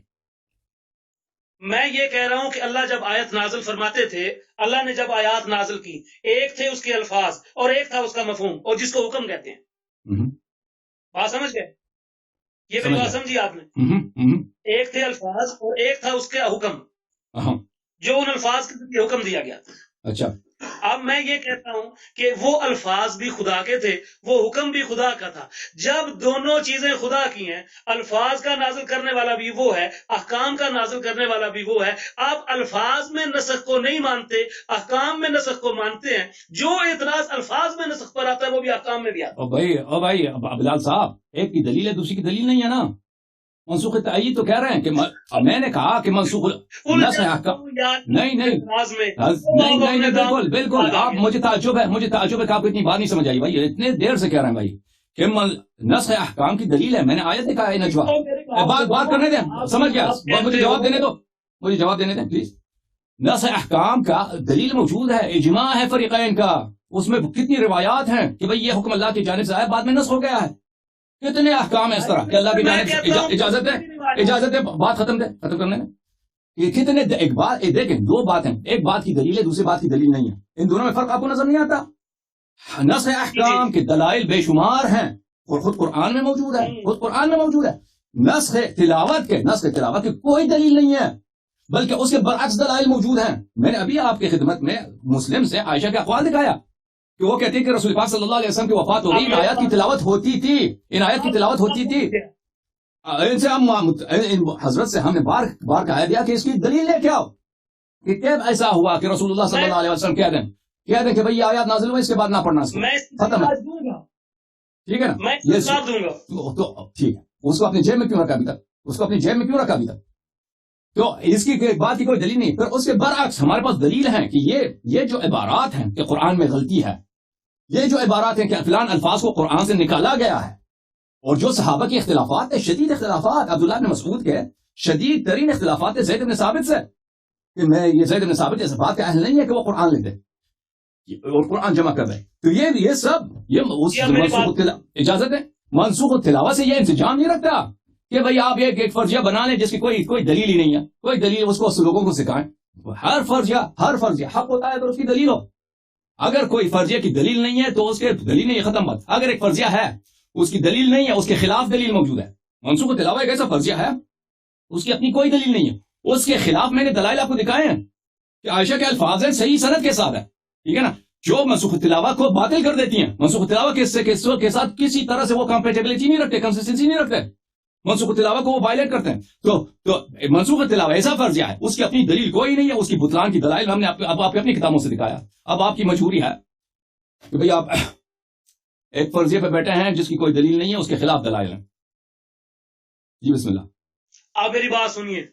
میں یہ کہہ رہا ہوں کہ اللہ جب آیت نازل فرماتے تھے، اللہ نے جب آیات نازل کی، ایک تھے اس کے الفاظ اور ایک تھا اس کا مفہوم، اور جس کو حکم کہتے ہیں۔ بات سمجھ گئے؟ یہ بھی بات سمجھی آپ نے؟ ایک تھے الفاظ اور ایک تھا اس کا حکم، جو ان الفاظ کے حکم دیا گیا۔ اچھا اب میں یہ کہتا ہوں کہ وہ الفاظ بھی خدا کے تھے، وہ حکم بھی خدا کا تھا. جب دونوں چیزیں خدا کی ہیں، الفاظ کا نازل کرنے والا بھی وہ ہے، احکام کا نازل کرنے والا بھی وہ ہے. آپ الفاظ میں نسخ کو نہیں مانتے، احکام میں نسخ کو مانتے ہیں. جو اعتراض الفاظ میں نسخ پر آتا ہے وہ بھی احکام میں بھی آتا ہے. او بھائی بلال صاحب، ایک کی دلیل ہے دوسری کی دلیل نہیں ہے نا. منسوخ تعید تو کہہ رہے ہیں کہ میں نے کہا کہ منسوخ نسخ احکام نہیں بالکل. آپ مجھے تعجب ہے کہ آپ کو اتنی بات نہیں سمجھ آئی بھائی. اتنے دیر سے کہہ رہے ہیں بھائی کہ نسخ احکام کی دلیل ہے. میں نے آیت دکھایا ہے نجوا. بات کرنے دیں، سمجھ گیا. مجھے جواب دینے دو، مجھے جواب دینے دیں پلیز. نسخ احکام کا دلیل موجود ہے، اجماع ہے فریقین کا. اس میں کتنی روایات ہیں کہ بھئی یہ حکم اللہ کی جانب سے آیا، بعد میں نسخ ہو گیا ہے. کتنے احکام ہیں اس طرح کہ اللہ کی جانب سے اجازت ہے. بات ختم کرنے میں یہ کتنے ایک بات دیکھیں، دو باتیں، ایک بات کی دلیل ہے، دوسری بات کی دلیل نہیں ہے. ان دونوں میں فرق آپ کو نظر نہیں آتا؟ نسخ احکام کے دلائل بے شمار ہیں اور خود قرآن میں موجود ہے. نسخ تلاوت کے کوئی دلیل نہیں ہے، بلکہ اس کے برعکس دلائل موجود ہیں. میں نے ابھی آپ کی خدمت میں مسلم سے عائشہ کے اقوال دکھایا کہ وہ کہتی ہے کہ رسول پاک صلی اللہ علیہ وسلم کی وفات ہو گئی، ان آیات کی تلاوت ہوتی تھی. ان سے حضرت سے ہم نے بار کہا دیا کہ اس کی دلیل لے کے آؤ کہ کیب ایسا ہوا کہ رسول اللہ صلی اللہ علیہ وسلم کہہ دیں کہ بھئی یہ آیات نازل ہوئی، اس کے بعد نہ پڑھنا. ختم ہے، ٹھیک ہے نا. تو ٹھیک ہے، اس کو اپنی جیب میں کیوں رکھا ابھی تک؟ تو اس کی بات کی کوئی دلیل نہیں. پھر اس کے برعکس ہمارے پاس دلیل ہے کہ یہ جو عبارات ہیں کہ قرآن میں غلطی ہے، یہ جو عبارات ہیں کہ فلان الفاظ کو قرآن سے نکالا گیا ہے، اور جو صحابہ کی اختلافات ہیں، شدید اختلافات، عبداللہ بن مسعود کے شدید ترین اختلافات ہے زید بن ثابت سے کہ یہ زید بن ثابت اس بات کا اہل نہیں ہے کہ وہ قرآن لکھ دے اور قرآن جمع کر دے. تو یہ سب اجازت ہے. منسوخ التلاوہ سے یہ انتظام نہیں رکھتا کہ بھئی آپ ایک فرضیہ بنا لیں جس کی کوئی دلیل ہی نہیں ہے. کوئی دلیل اس کو لوگوں کو سکھائیں. ہر فرضیہ حق ہوتا ہے تو اس کی دلیل ہو. اگر کوئی فرضیہ کی دلیل نہیں ہے تو اس کے دلیل نہیں، ختم بات. اگر ایک فرضیہ ہے، اس کی دلیل نہیں ہے، اس کے خلاف دلیل موجود ہے. منسوخ التلاوہ ایک ایسا فرضیہ ہے، اس کی اپنی کوئی دلیل نہیں ہے، اس کے خلاف میں نے دلائل آپ کو دکھائے ہیں کہ عائشہ کے الفاظ ہیں، صحیح سند کے ساتھ ہے، ٹھیک ہے نا. جو منسوخ التلاوہ کو باطل کر دیتی ہیں، منسوخ التلاوہ کے ساتھ کسی طرح سے وہ کمپیٹیبلٹی نہیں رکھتے، کنسسٹنسی نہیں رکھتے، منسوخ التلاوہ کو وہ وائلیٹ کرتے ہیں. تو منسوخ التلاوہ ایسا فرضیہ ہے، اس کی اپنی دلیل کوئی نہیں ہے. اس کی بطلان کی دلائل ہم نے اب آپ اپنی کتابوں سے دکھایا. اب آپ کی مجبوری ہے کہ بھئی آپ ایک فرضیے پہ بیٹھے ہیں جس کی کوئی دلیل نہیں ہے، اس کے خلاف دلائل ہیں. جی بسم اللہ. آپ میری بات سنیے،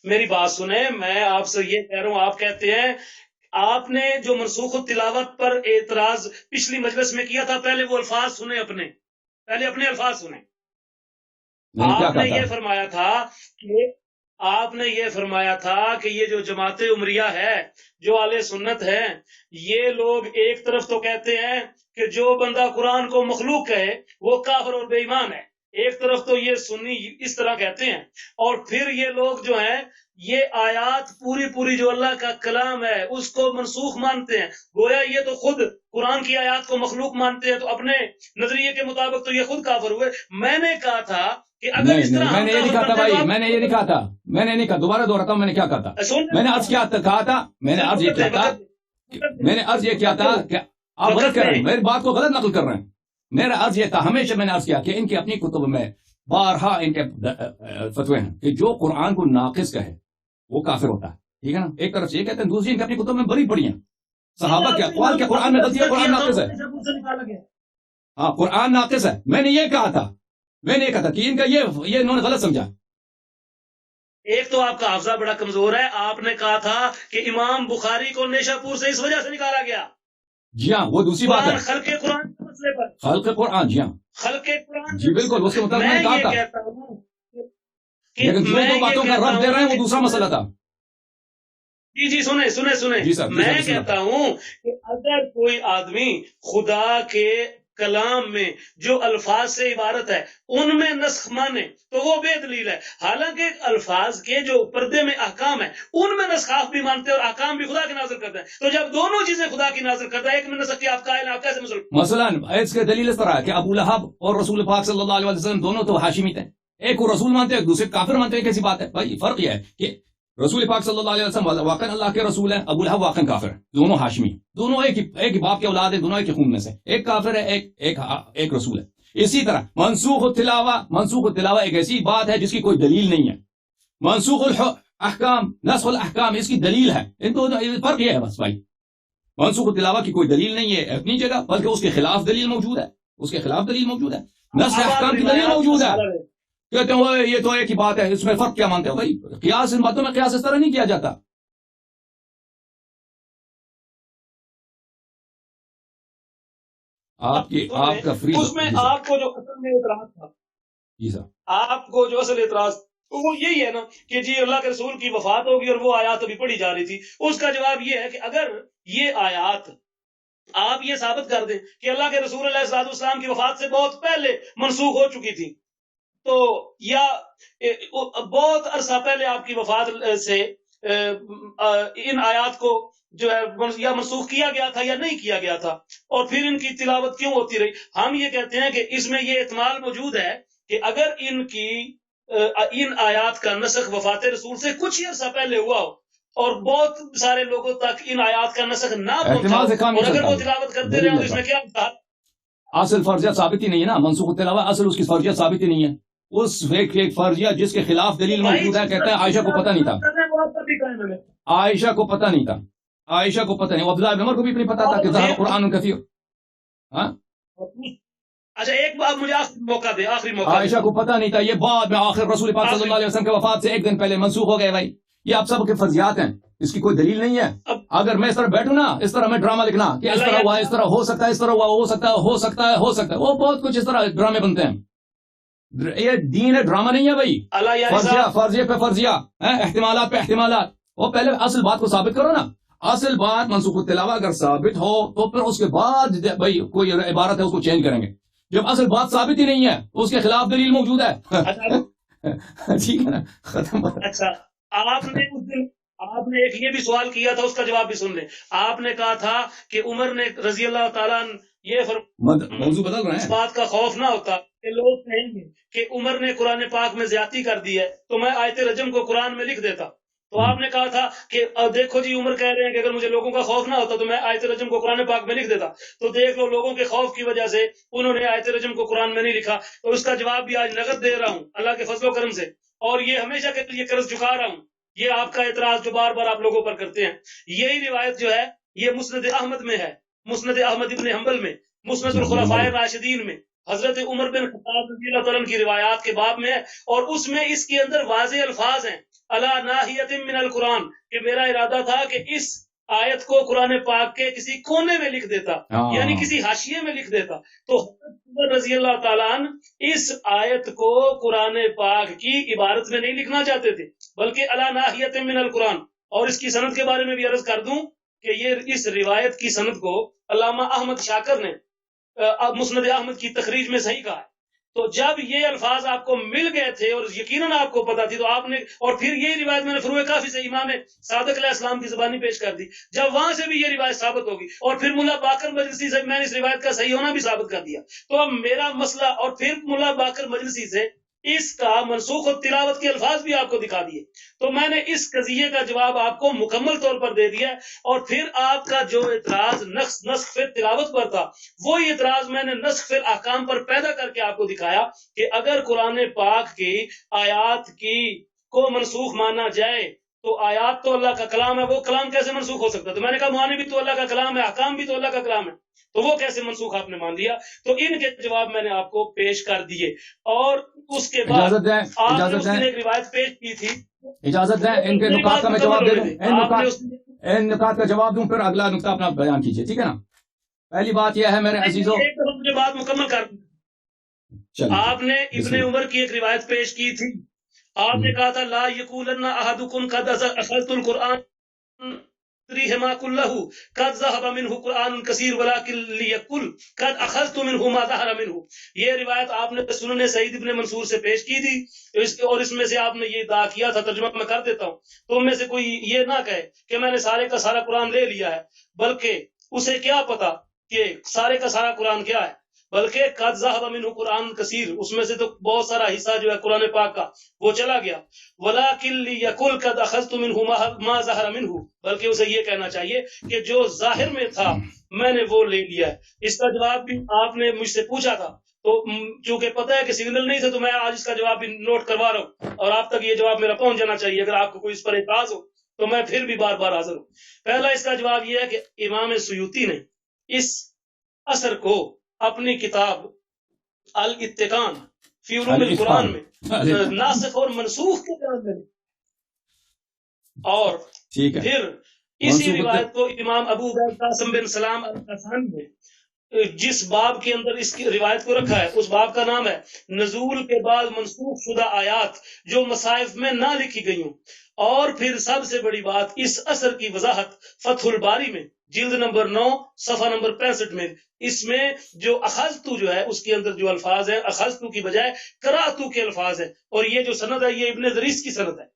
میری بات سنیں. میں آپ سے یہ کہہ رہا ہوں، آپ کہتے ہیں آپ نے جو منسوخ التلاوت پر اعتراض پچھلی مجلس میں کیا تھا، پہلے وہ الفاظ سنیں، پہلے اپنے الفاظ سنیں. آپ نے یہ فرمایا تھا کہ یہ جو جماعت عمریہ ہے، جو اہل سنت ہے، یہ لوگ ایک طرف تو کہتے ہیں کہ جو بندہ قرآن کو مخلوق کہے وہ کافر اور بے ایمان ہے، ایک طرف تو یہ سنی اس طرح کہتے ہیں، اور پھر یہ لوگ جو ہیں یہ آیات پوری جو اللہ کا کلام ہے اس کو منسوخ مانتے ہیں. گویا یہ تو خود قرآن کی آیات کو مخلوق مانتے ہیں، تو اپنے نظریے کے مطابق تو یہ خود کافر ہوئے. میں نے کہا تھا کہ اگر اس طرح میں نے یہ نہیں کہا تھا بھائی، میں نے یہ نہیں کہا تھا، میں نے نہیں کہا. دوبارہ دوہراتا ہوں، میں نے کیا کہا تھا. میں نے عرض کیا تھا میں نے عرض یہ کیا تھا کہ آپ غلط کر رہے ہیں، میری بات کو غلط نقل کر رہے ہیں. میرا عرض یہ تھا، ہمیشہ میں نے عرض کیا کہ ان کی اپنی کتب میں بارہا ان کے فتوے ہیں کہ جو قرآن کو ناقص کہے وہ کافر ہوتا ہے، ٹھیک ہے نا. ایک طرف سے یہ کہتے ہیں، دوسری ان کی اپنی کتب میں بڑی پڑی ہیں صحابہ کے اقوال کے قرآن میں غلطی ہے، قرآن ناقص ہے. ہاں قرآن ناقص ہے. میں نے یہ کہا تھا کہ ان کا یہ انہوں نے غلط سمجھا. ایک تو آپ کا حافظہ بڑا کمزور ہے. آپ نے کہا تھا کہ امام بخاری کو نیشا پور سے اس وجہ سے نکالا گیا. جی ہاں، وہ دوسری بات ہے. خلق قرآن کے مسئلے پر، خلق قرآن، جی ہاں، خلق قرآن، جی بالکل اس کے مطابق میں نے کہا تھا. لیکن جو دو باتوں کا رد دے رہے ہیں وہ دوسرا مسئلہ تھا. جی سنیں. میں کہتا ہوں کہ اگر کوئی آدمی خدا کے کلام میں جو الفاظ سے عبارت ہے ان میں نسخ مانے تو وہ بے دلیل ہے. حالانکہ الفاظ کے جو پردے میں احکام ہیں ان میں نسخ آپ بھی مانتے ہیں اور احکام بھی خدا کے نازل کرتے ہیں. تو جب دونوں چیزیں خدا کی نازل کرتا ہے، ایک میں نسخ کی آپ قائل، آپ کیسے مسلمان؟ مثلا اس کے دلیل اس طرح ہے کہ ابو لہب اور رسول پاک صلی اللہ علیہ وسلم دونوں تو ہاشمی تھے. ایک کو رسول مانتے ہیں، ایک دوسرے کافر مانتے ہیں. کیسی بات ہے بھائی؟ فرق یہ ہے کہ رسول پاک صلی اللہ علیہ وسلم واقعا اللہ کے رسول ہیں، ابو لہب واقعا کافر ہے، دونوں ہاشمی، دونوں ایک ہی باپ کے اولاد ہیں، دونوں ایک ہی خون میں سے، ایک کافر ہے، ایک رسول ہے۔ اسی طرح منسوخ التلاوہ ایک ایسی بات ہے جس کی کوئی دلیل نہیں ہے۔ منسوخ الاحکام، نسخ الاحکام، اس کی دلیل ہے۔ ان دونوں فرق یہ ہے بس بھائی، منسوخ التلاوہ کی کوئی دلیل نہیں ہے اپنی جگہ، بلکہ اس کے خلاف دلیل موجود ہے، اس کے خلاف دلیل موجود ہے، نسخ احکام کی دلیل موجود ہے۔ کہتے ہیں یہ تو ایک ہی بات ہے، اس میں فرق کیا مانتے ہو بھائی؟ قیاس، ان باتوں میں قیاس اس طرح نہیں کیا جاتا۔ آپ کا فری اس میں آپ کو جو اصل میں اعتراض تھا، جی سر، آپ کو جو اصل اعتراض وہ یہی ہے نا کہ جی اللہ کے رسول کی وفات ہوگی اور وہ آیات ابھی پڑھی جا رہی تھی۔ اس کا جواب یہ ہے کہ اگر یہ آیات آپ یہ ثابت کر دیں کہ اللہ کے رسول علیہ الصلوۃ والسلام کی وفات سے بہت پہلے منسوخ ہو چکی تھی، تو یا بہت عرصہ پہلے آپ کی وفات سے ان آیات کو جو ہے یا منسوخ کیا گیا تھا یا نہیں کیا گیا تھا، اور پھر ان کی تلاوت کیوں ہوتی رہی؟ ہم یہ کہتے ہیں کہ اس میں یہ احتمال موجود ہے کہ اگر ان آیات کا نسخ وفات رسول سے کچھ ہی عرصہ پہلے ہوا ہو اور بہت سارے لوگوں تک ان آیات کا نسخ نہ پہنچا ہو، اور اگر وہ تلاوت کرتے رہے تو اس میں کیا ہوتا؟ اصل فرضیت ثابت ہی نہیں ہے نا، منسوخ التلاوہ اصل اس کی فرضیت ثابت ہی نہیں ہے۔ اس ایک فرضیت جس کے خلاف دلیل موجود ہے، کہتا ہے عائشہ کو پتہ نہیں تھا، عائشہ کو پتہ نہیں تھا، عائشہ کو پتہ نہیں، عبداللہ بن عمر کو بھی نہیں پتا تھا کہ ظہر قرآن کثیر۔ اچھا ایک بات مجھے آخری موقع عائشہ کو پتہ نہیں تھا، یہ بعد میں آخر رسول پاک صلی اللہ علیہ وسلم کے وفات سے ایک دن پہلے منسوخ ہو گئے۔ بھائی یہ آپ سب کے فرضیات ہیں، اس کی کوئی دلیل نہیں ہے۔ اگر میں اس طرح بیٹھوں نا، اس طرح میں ڈرامہ لکھنا کہ اس طرح ہوا، اس طرح ہو سکتا ہے، اس طرح ہوا، ہو سکتا ہے، ہو سکتا ہے، ہو سکتا ہے، وہ بہت کچھ اس طرح ڈرامے بنتے ہیں۔ یہ دین ہے، ڈرامہ نہیں ہے بھائی۔ فرضیہ پہ فرضیہ، احتمالات پہ احتمالات۔ وہ پہلے اصل بات کو ثابت کرو نا۔ اصل بات منسوخ التلاوہ اگر ثابت ہو تو پھر اس کے بعد بھائی کوئی عبارت ہے اس کو چینج کریں گے۔ جب اصل بات ثابت ہی نہیں ہے اس کے خلاف دلیل موجود ہے۔ ٹھیک ہے نا، ختم۔ اچھا آپ نے ایک یہ بھی سوال کیا تھا، اس کا جواب بھی سن لیں۔ آپ نے کہا تھا کہ عمر نے رضی اللہ تعالیٰ یہ موضوع بدل رہے ہیں، اس بات کا خوف نہ ہوتا کہ لوگ کہیں گے کہ عمر نے قرآن پاک میں زیادتی کر دی ہے تو میں آیت رجم کو قرآن میں لکھ دیتا۔ تو آپ نے کہا تھا کہ دیکھو جی عمر کہہ رہے ہیں کہ اگر مجھے لوگوں کا خوف نہ ہوتا تو میں آیت رجم کو قرآن پاک میں لکھ دیتا۔ تو دیکھ لو، لوگوں کے خوف کی وجہ سے انہوں نے آیت رجم کو قرآن میں نہیں لکھا۔ تو اس کا جواب بھی آج نقد دے رہا ہوں اللہ کے فضل و کرم سے، اور یہ ہمیشہ کے لیے قرض چکا رہا ہوں۔ یہ آپ کا اعتراض جو بار بار آپ لوگوں پر کرتے ہیں، یہی روایت جو ہے یہ مسند احمد میں ہے، مسند احمد ابن حنبل میں، مسند الخلفاء الراشدین میں، حضرت عمر بن خطاب رضی اللہ تعالیٰ کی روایات کے باب میں ہے، اور اس میں اس کے اندر واضح الفاظ ہیں الا ناحیۃ من القرآن، کہ میرا ارادہ تھا کہ اس آیت کو قرآن پاک کے کسی کونے میں لکھ دیتا، یعنی کسی حاشیے میں لکھ دیتا۔ تو حضرت عمر رضی اللہ تعالیٰ اس آیت کو قرآن پاک کی عبارت میں نہیں لکھنا چاہتے تھے، بلکہ الا ناحیۃ من القرآن۔ اور اس کی سند کے بارے میں بھی عرض کر دوں کہ یہ اس روایت کی سند کو علامہ احمد شاکر نے مسند احمد کی تخریج میں صحیح کہا ہے۔ تو جب یہ الفاظ آپ کو مل گئے تھے اور یقیناً آپ کو پتا تھی تو آپ نے، اور پھر یہ روایت میں نے فروع کافی سے امام صادق علیہ السلام کی زبانی پیش کر دی، جب وہاں سے بھی یہ روایت ثابت ہوگی، اور پھر ملا باقر مجلسی سے میں نے اس روایت کا صحیح ہونا بھی ثابت کر دیا، تو اب میرا مسئلہ، اور پھر ملا باقر مجلسی سے اس کا منسوخ تلاوت کے الفاظ بھی آپ کو دکھا دیے، تو میں نے اس قضیے کا جواب آپ کو مکمل طور پر دے دیا، اور پھر آپ کا جو اعتراض نسخ فی تلاوت پر تھا، وہی اعتراض میں نے نسخ فی احکام پر پیدا کر کے آپ کو دکھایا کہ اگر قرآن پاک کی آیات کو منسوخ مانا جائے تو آیات تو اللہ کا کلام ہے، وہ کلام کیسے منسوخ ہو سکتا ہے؟ تو میں نے کہا معانی بھی تو اللہ کا کلام ہے، احکام بھی تو اللہ کا کلام ہے، تو وہ کیسے منسوخ آپ نے مان دیا؟ تو ان کے جواب میں نے آپ کو پیش کر دیے، اور اس کے بعد آپ نے اس دن ایک روایت پیش کی تھی۔ اجازت دیں ان کے نکات کا میں جواب دے دوں، ان نکات کا جواب دوں، پھر اگلا نکتہ اپنا بیان کیجیے، ٹھیک ہے نا؟ پہلی بات یہ ہے میرے عزیزوں، ایک دفعہ مجھے بات مکمل کر دیں۔ آپ نے ابن عمر کی ایک روایت پیش کی تھی، آپ نے کہا تھا لا یقولن احدکم قد اخذت القرآن رحما كله قد ذهب منه قرآن كثير ولكن ليقل قد اخذت منه ما ظهر منه۔ یہ روایت آپ نے سنن سعید ابن منصور سے پیش کی تھی، اور اس میں سے آپ نے یہ ادعا کیا تھا، ترجمہ میں کر دیتا ہوں، تو ان میں سے کوئی یہ نہ کہے کہ میں نے سارے کا سارا قرآن لے لیا ہے، بلکہ اسے کیا پتا کہ سارے کا سارا قرآن کیا ہے۔ بلکہ قد ذهب منه قرآن کثیر، اس میں سے تو بہت سارا حصہ جو ہے قرآن پاک کا وہ چلا گیا. ولكن ليقل قد اخذت منه ما ظهر منه، بلکہ اسے یہ کہنا چاہیے کہ جو ظاہر میں تھا میں نے وہ لے لیا ہے. اس کا جواب بھی آپ نے مجھ سے پوچھا تھا، تو چونکہ پتہ ہے کہ سگنل نہیں تھا تو میں آج اس کا جواب بھی نوٹ کروا رہا ہوں، اور آپ تک یہ جواب میرا پہنچ جانا چاہیے. اگر آپ کو کوئی اس پر اعتراض ہو تو میں پھر بھی بار بار حاضر ہوں. پہلا اس کا جواب یہ ہے کہ امام سیوطی نے اس اثر کو اپنی کتاب الاتقان فی علوم القرآن میں ناسخ اور منسوخ کے بیان میں، اور پھر اسی روایت کو امام ابو عبید قاسم بن سلام القاسانی نے جس باب کے اندر اس کی روایت کو رکھا ہے، اس باب کا نام ہے نزول کے بعد منسوخ شدہ آیات جو مصائف میں نہ لکھی گئی ہوں. اور پھر سب سے بڑی بات، اس اثر کی وضاحت فتح الباری میں جلد نمبر 9 صفحہ نمبر 65 میں، اس میں جو اخذتو جو ہے اس کے اندر جو الفاظ ہیں اخذتو کی بجائے قراتو کے الفاظ ہیں، اور یہ جو سند ہے یہ ابن ادریس کی سند ہے.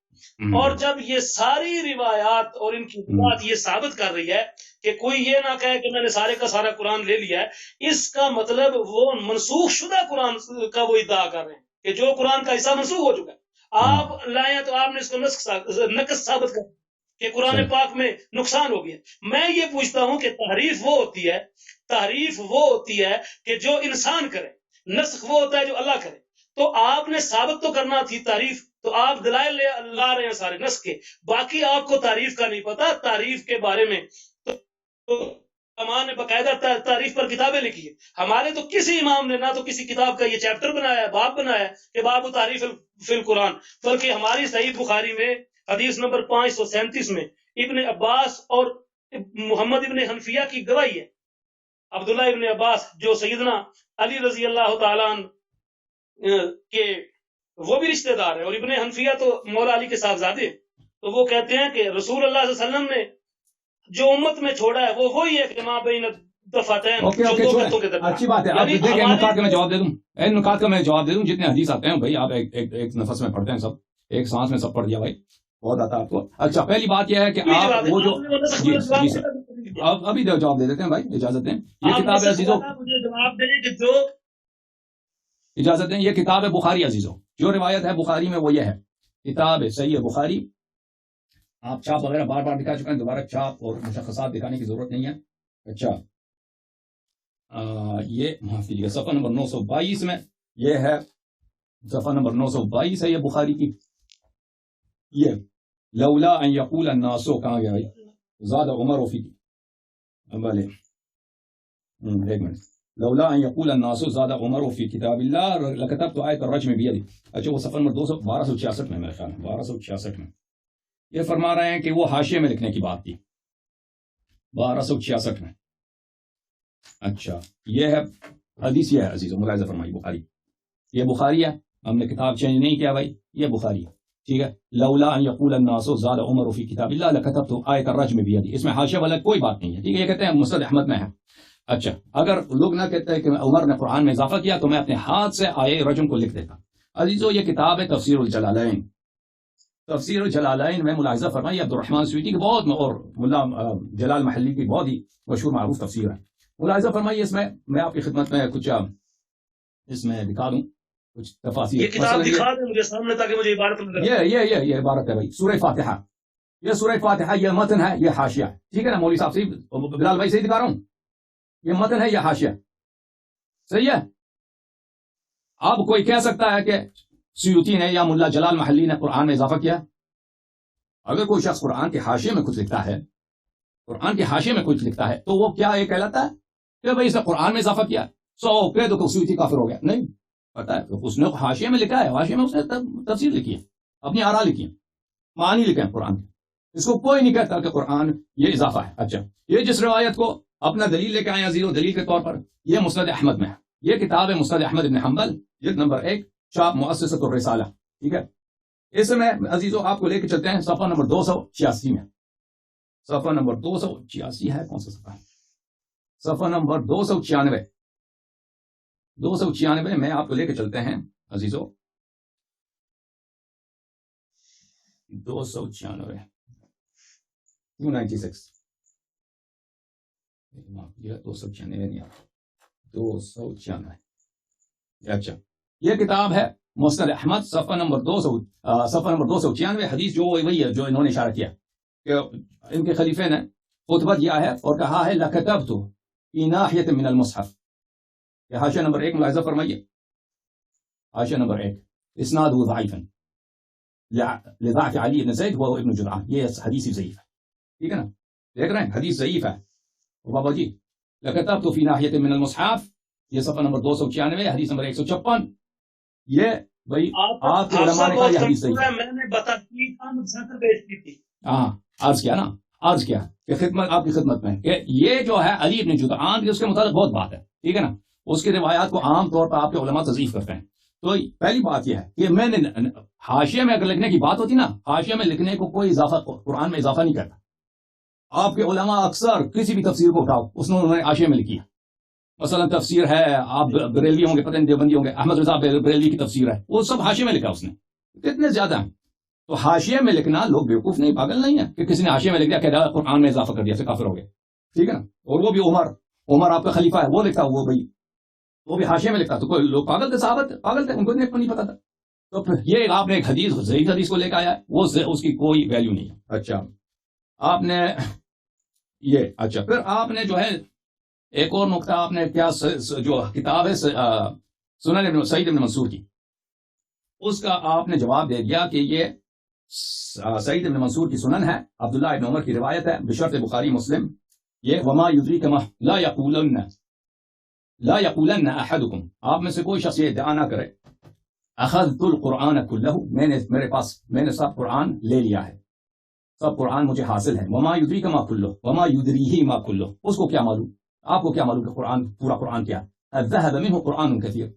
اور جب یہ ساری روایات اور ان کی بات یہ ثابت کر رہی ہے کہ کوئی یہ نہ کہے کہ میں نے سارے کا سارا قرآن لے لیا ہے، اس کا مطلب وہ منسوخ شدہ قرآن کا وہ ادعا کر رہے ہیں کہ جو قرآن کا حصہ منسوخ ہو چکا ہے آپ لائیں تو آپ نے اس کو نقص ثابت کر کہ قرآن پاک میں نقصان ہو گیا. میں یہ پوچھتا ہوں کہ تحریف وہ ہوتی ہے کہ جو انسان کرے، نسخ وہ ہوتا ہے جو اللہ کرے. تو آپ نے ثابت تو کرنا تھی تعریف، تو آپ دلائل لا رہے ہیں سارے نسخ کے، باقی آپ کو تعریف کا نہیں پتا. تعریف کے بارے میں تو امام نے باقاعدہ تعریف پر کتابیں لکھی ہے. ہمارے تو کسی امام نے نہ تو کسی کتاب کا یہ چیپٹر بنایا ہے، باب بنایا ہے کہ باب تعریف فی القرآن، بلکہ ہماری صحیح بخاری میں حدیث نمبر 537 میں ابن عباس اور محمد ابن حنفیہ کی گواہی ہے. عبداللہ ابن عباس جو سیدنا علی رضی اللہ تعالیٰ کے وہ بھی رشتہ دار ہیں، اور ابن حنفیہ تو مولا علی کے صاحبزادے، تو وہ کہتے ہیں کہ رسول اللہ صلی اللہ علیہ وسلم نے جو امت میں چھوڑا ہے وہ وہی ہے کہ ماں بین دفعتین. اچھی بات ہے. آپ دیکھیں نکات کا میں جواب دے دوں، نکات کا میں جواب دے دوں. جتنے حدیث آتے ہیں بھائی آپ ایک نفس میں پڑھتے ہیں، سب ایک سانس میں سب پڑھ دیا بھائی، بہت آتا ہے آپ کو. اچھا پہلی بات یہ ہے کہ آپ وہ جو اب ابھی جواب دے دیتے ہیں بھائی، اجازت دیں. یہ کتاب ہے عزیزو، اجازت دیں، یہ کتاب ہے بخاری عزیزو. جو روایت ہے بخاری میں وہ یہ ہے، کتاب ہے صحیح ہے بخاری. آپ چھاپ وغیرہ بار بار دکھا چکے ہیں، دوبارہ چھاپ اور مشخصات دکھانے کی ضرورت نہیں ہے. اچھا یہ معاف کیجیے، صفحہ نمبر 922 میں یہ ہے، صفحہ نمبر 922 ہے یہ بخاری کی. یہ لولا ان یقول الناس، کہاں گیا بھائی؟ زاد عمر فی، بھلے ایک منٹ. لولا ان یقول الناس زاد عمر فی کتاب اللہ لکتبت آیت الرجم بیدی. اچھا وہ صفحہ نمبر 1266 میں، میرے خیال میں 1266 میں یہ فرما رہے ہیں کہ وہ حاشیے میں لکھنے کی بات تھی، 1266 میں. اچھا یہ ہے حدیث، یہ ہے عزیزو، ملاحظہ فرمائی بخاری، یہ بخاری ہے، ہم نے کتاب چینج نہیں کیا بھائی، یہ بخاری ہے. ٹھیک ہے. لولا ان یقول الناس زاد عمر فی کتاب اللہ لکتبت آیت الرجم بیدی، اس میں حاشیہ والا کوئی بات نہیں ہے. ٹھیک ہے، یہ کہتے ہیں مسند احمد میں ہے. اچھا اگر لوگ نہ کہتے ہیں کہ عمر نے قرآن میں اضافہ کیا تو میں اپنے ہاتھ سے آیے رجم کو لکھ دیتا. عزیزو یہ کتاب ہے تفسیر الجلالین. تفسیر الجلالین میں ملاحظہ فرمائیے عبد الرحمن سیوطی کی بہت، اور ملا جلال محلی کی بہت ہی مشہور معروف تفسیر ہے. ملاحظہ فرمائیے اس میں آپ کی خدمت میں کچھ اس میں دکھا دوں کچھ تفاصیر. یہ کتاب دکھا دیں مجھے سامنے تاکہ مجھے عبارت یہ عبارت ہے بھائی، سورہ فاتحہ. یہ سورہ فاتحہ، یہ متن ہے، یہ حاشیہ. ٹھیک ہے نا مولوی صاحب، صحیح بلال بھائی، صحیح دکھا رہا ہوں. یہ متن ہے، یہ حاشیہ، صحیح ہے. اب کوئی کہہ سکتا ہے کہ سیوطی نے یا ملا جلال محلی نے قرآن میں اضافہ کیا. اگر کوئی شخص قرآن کے حاشیے میں کچھ لکھتا ہے، قرآن کے حاشیے میں کچھ لکھتا ہے، تو وہ کیا یہ کہلاتا ہے کہ بھائی اس نے قرآن میں اضافہ کیا؟ کہہ دو کہ سیوطی کافر ہو گیا؟ نہیں، پتا ہے اس نے حاشیے میں لکھا ہے، حاشیے میں اس نے تفسیر لکھی ہے، اپنی آراء لکھی ہے، معنی لکھے ہیں قرآن کے. اس کو کوئی نہیں کہتا کہ قرآن یہ اضافہ ہے. اچھا یہ جس روایت کو اپنا دلیل لے کے آئے عزیزو، دلیل کے طور پر، یہ مسند احمد میں ہے. یہ کتاب ہے مسند احمد ابن حنبل، جلد نمبر 1، چھاپ مؤسسۃ الرسالہ. ٹھیک ہے. اس میں عزیزو آپ کو لے کے چلتے ہیں صفحہ نمبر 286 میں. صفحہ نمبر 286 ہے، کون سا صفحہ ہے؟ صفحہ نمبر 296 میں آپ کو لے کے چلتے ہیں عزیزو. 296 296 نہیں آ رہا. 296. اچھا یہ کتاب ہے مسند احمد صفحہ نمبر 296 حدیث جو وہی ہے جو انہوں نے اشارہ کیا کہ ان کے خلیفے نے خطبہ دیا ہے اور کہا ہے لَكَتَبْتُ فِي نَاحِيَةٍ مِنَ الْمُصْحَفِ. یہ حاشیہ نمبر 1 ملاحظہ فرمائیے. حاشیہ نمبر 1 اسنادہ ضعیف لضعف علی بن زید وہ ابن جدعان. یہ حدیث ضعیف ہے. ٹھیک ہے نا, دیکھ رہے ہیں حدیث ضعیف ہے. بابا جی لَكَتَبْتُ فِي نَاحِيَةٍ مِنَ الْمُصْحَفِ یہ صفحہ نمبر 296 حدیث نمبر 156. یہ بھائی آپ کے علماء نے کہا یہ حدیث صحیح ہے. میں نے بتا دی بیچتی تھی. ہاں عرض کیا نا, عرض کیا کہ خدمت آپ کی خدمت میں کہ یہ جو ہے علی بن جدعان کی اس کے متعلق بہت بات ہے. ٹھیک ہے نا, اس کی روایات کو عام طور پر آپ کے علماء تضعیف کرتے ہیں. تو پہلی بات یہ ہے کہ میں نے حاشیے میں اگر لکھنے کی بات ہوتی نا, حاشیے میں لکھنے کو کوئی اضافہ قرآن میں اضافہ نہیں کرتا. آپ کے علماء اکثر کسی بھی تفسیر کو اٹھاؤ اس نے انہوں نے حاشیے میں لکھی ہے. مثلا تفسیر ہے, آپ بریلوی ہوں گے, پتہ نہیں دیوبندی ہوں گے, احمد رضا بریلوی کی تفسیر ہے, وہ سب حاشیے میں لکھا اس نے. کتنے زیادہ ہیں. تو حاشیے میں لکھنا لوگ بیوقوف نہیں, پاگل نہیں ہے کہ کسی نے حاشیے میں لکھ دیا کہ قرآن میں اضافہ کر دیا سے کافر ہو گئے. ٹھیک ہے نا, اور وہ بھی عمر آپ کا خلیفہ ہے, وہ لکھتا وہ بھائی وہ بھی حاشیے میں لکھتا. تو کوئی لوگ پاگل تھے, صحابت پاگل تھے, ان کو نہیں پتا تھا. تو پھر یہ آپ نے ایک حدیث ضعیف حدیث کو لے کے آیا ہے, وہ اس کی کوئی ویلیو نہیں ہے. اچھا آپ نے یہ اچھا پھر آپ نے جو ہے ایک اور نقطہ آپ نے کیا جو کتاب ہے سنن ابن سعید ابن منصور کی, اس کا آپ نے جواب دے دیا کہ یہ سعید ابن منصور کی سنن ہے, عبداللہ ابن عمر کی روایت ہے بشرط بخاری مسلم. یہ وما یدریک ما لا یقولن احدکم, آپ میں سے کوئی شخص یہ ادعا نہ کرے اخذت القرآن کلہ, میں نے سب قرآن لے لیا ہے, سب قرآن مجھے حاصل ہے. وما یدریک ما کلہ وما یدریہ ما کلہ, اس کو کیا معلوم, آپ کو کیا معلوم کہ قرآن پورا قرآن کیا ہے. ذهب منه قرآن کثیر,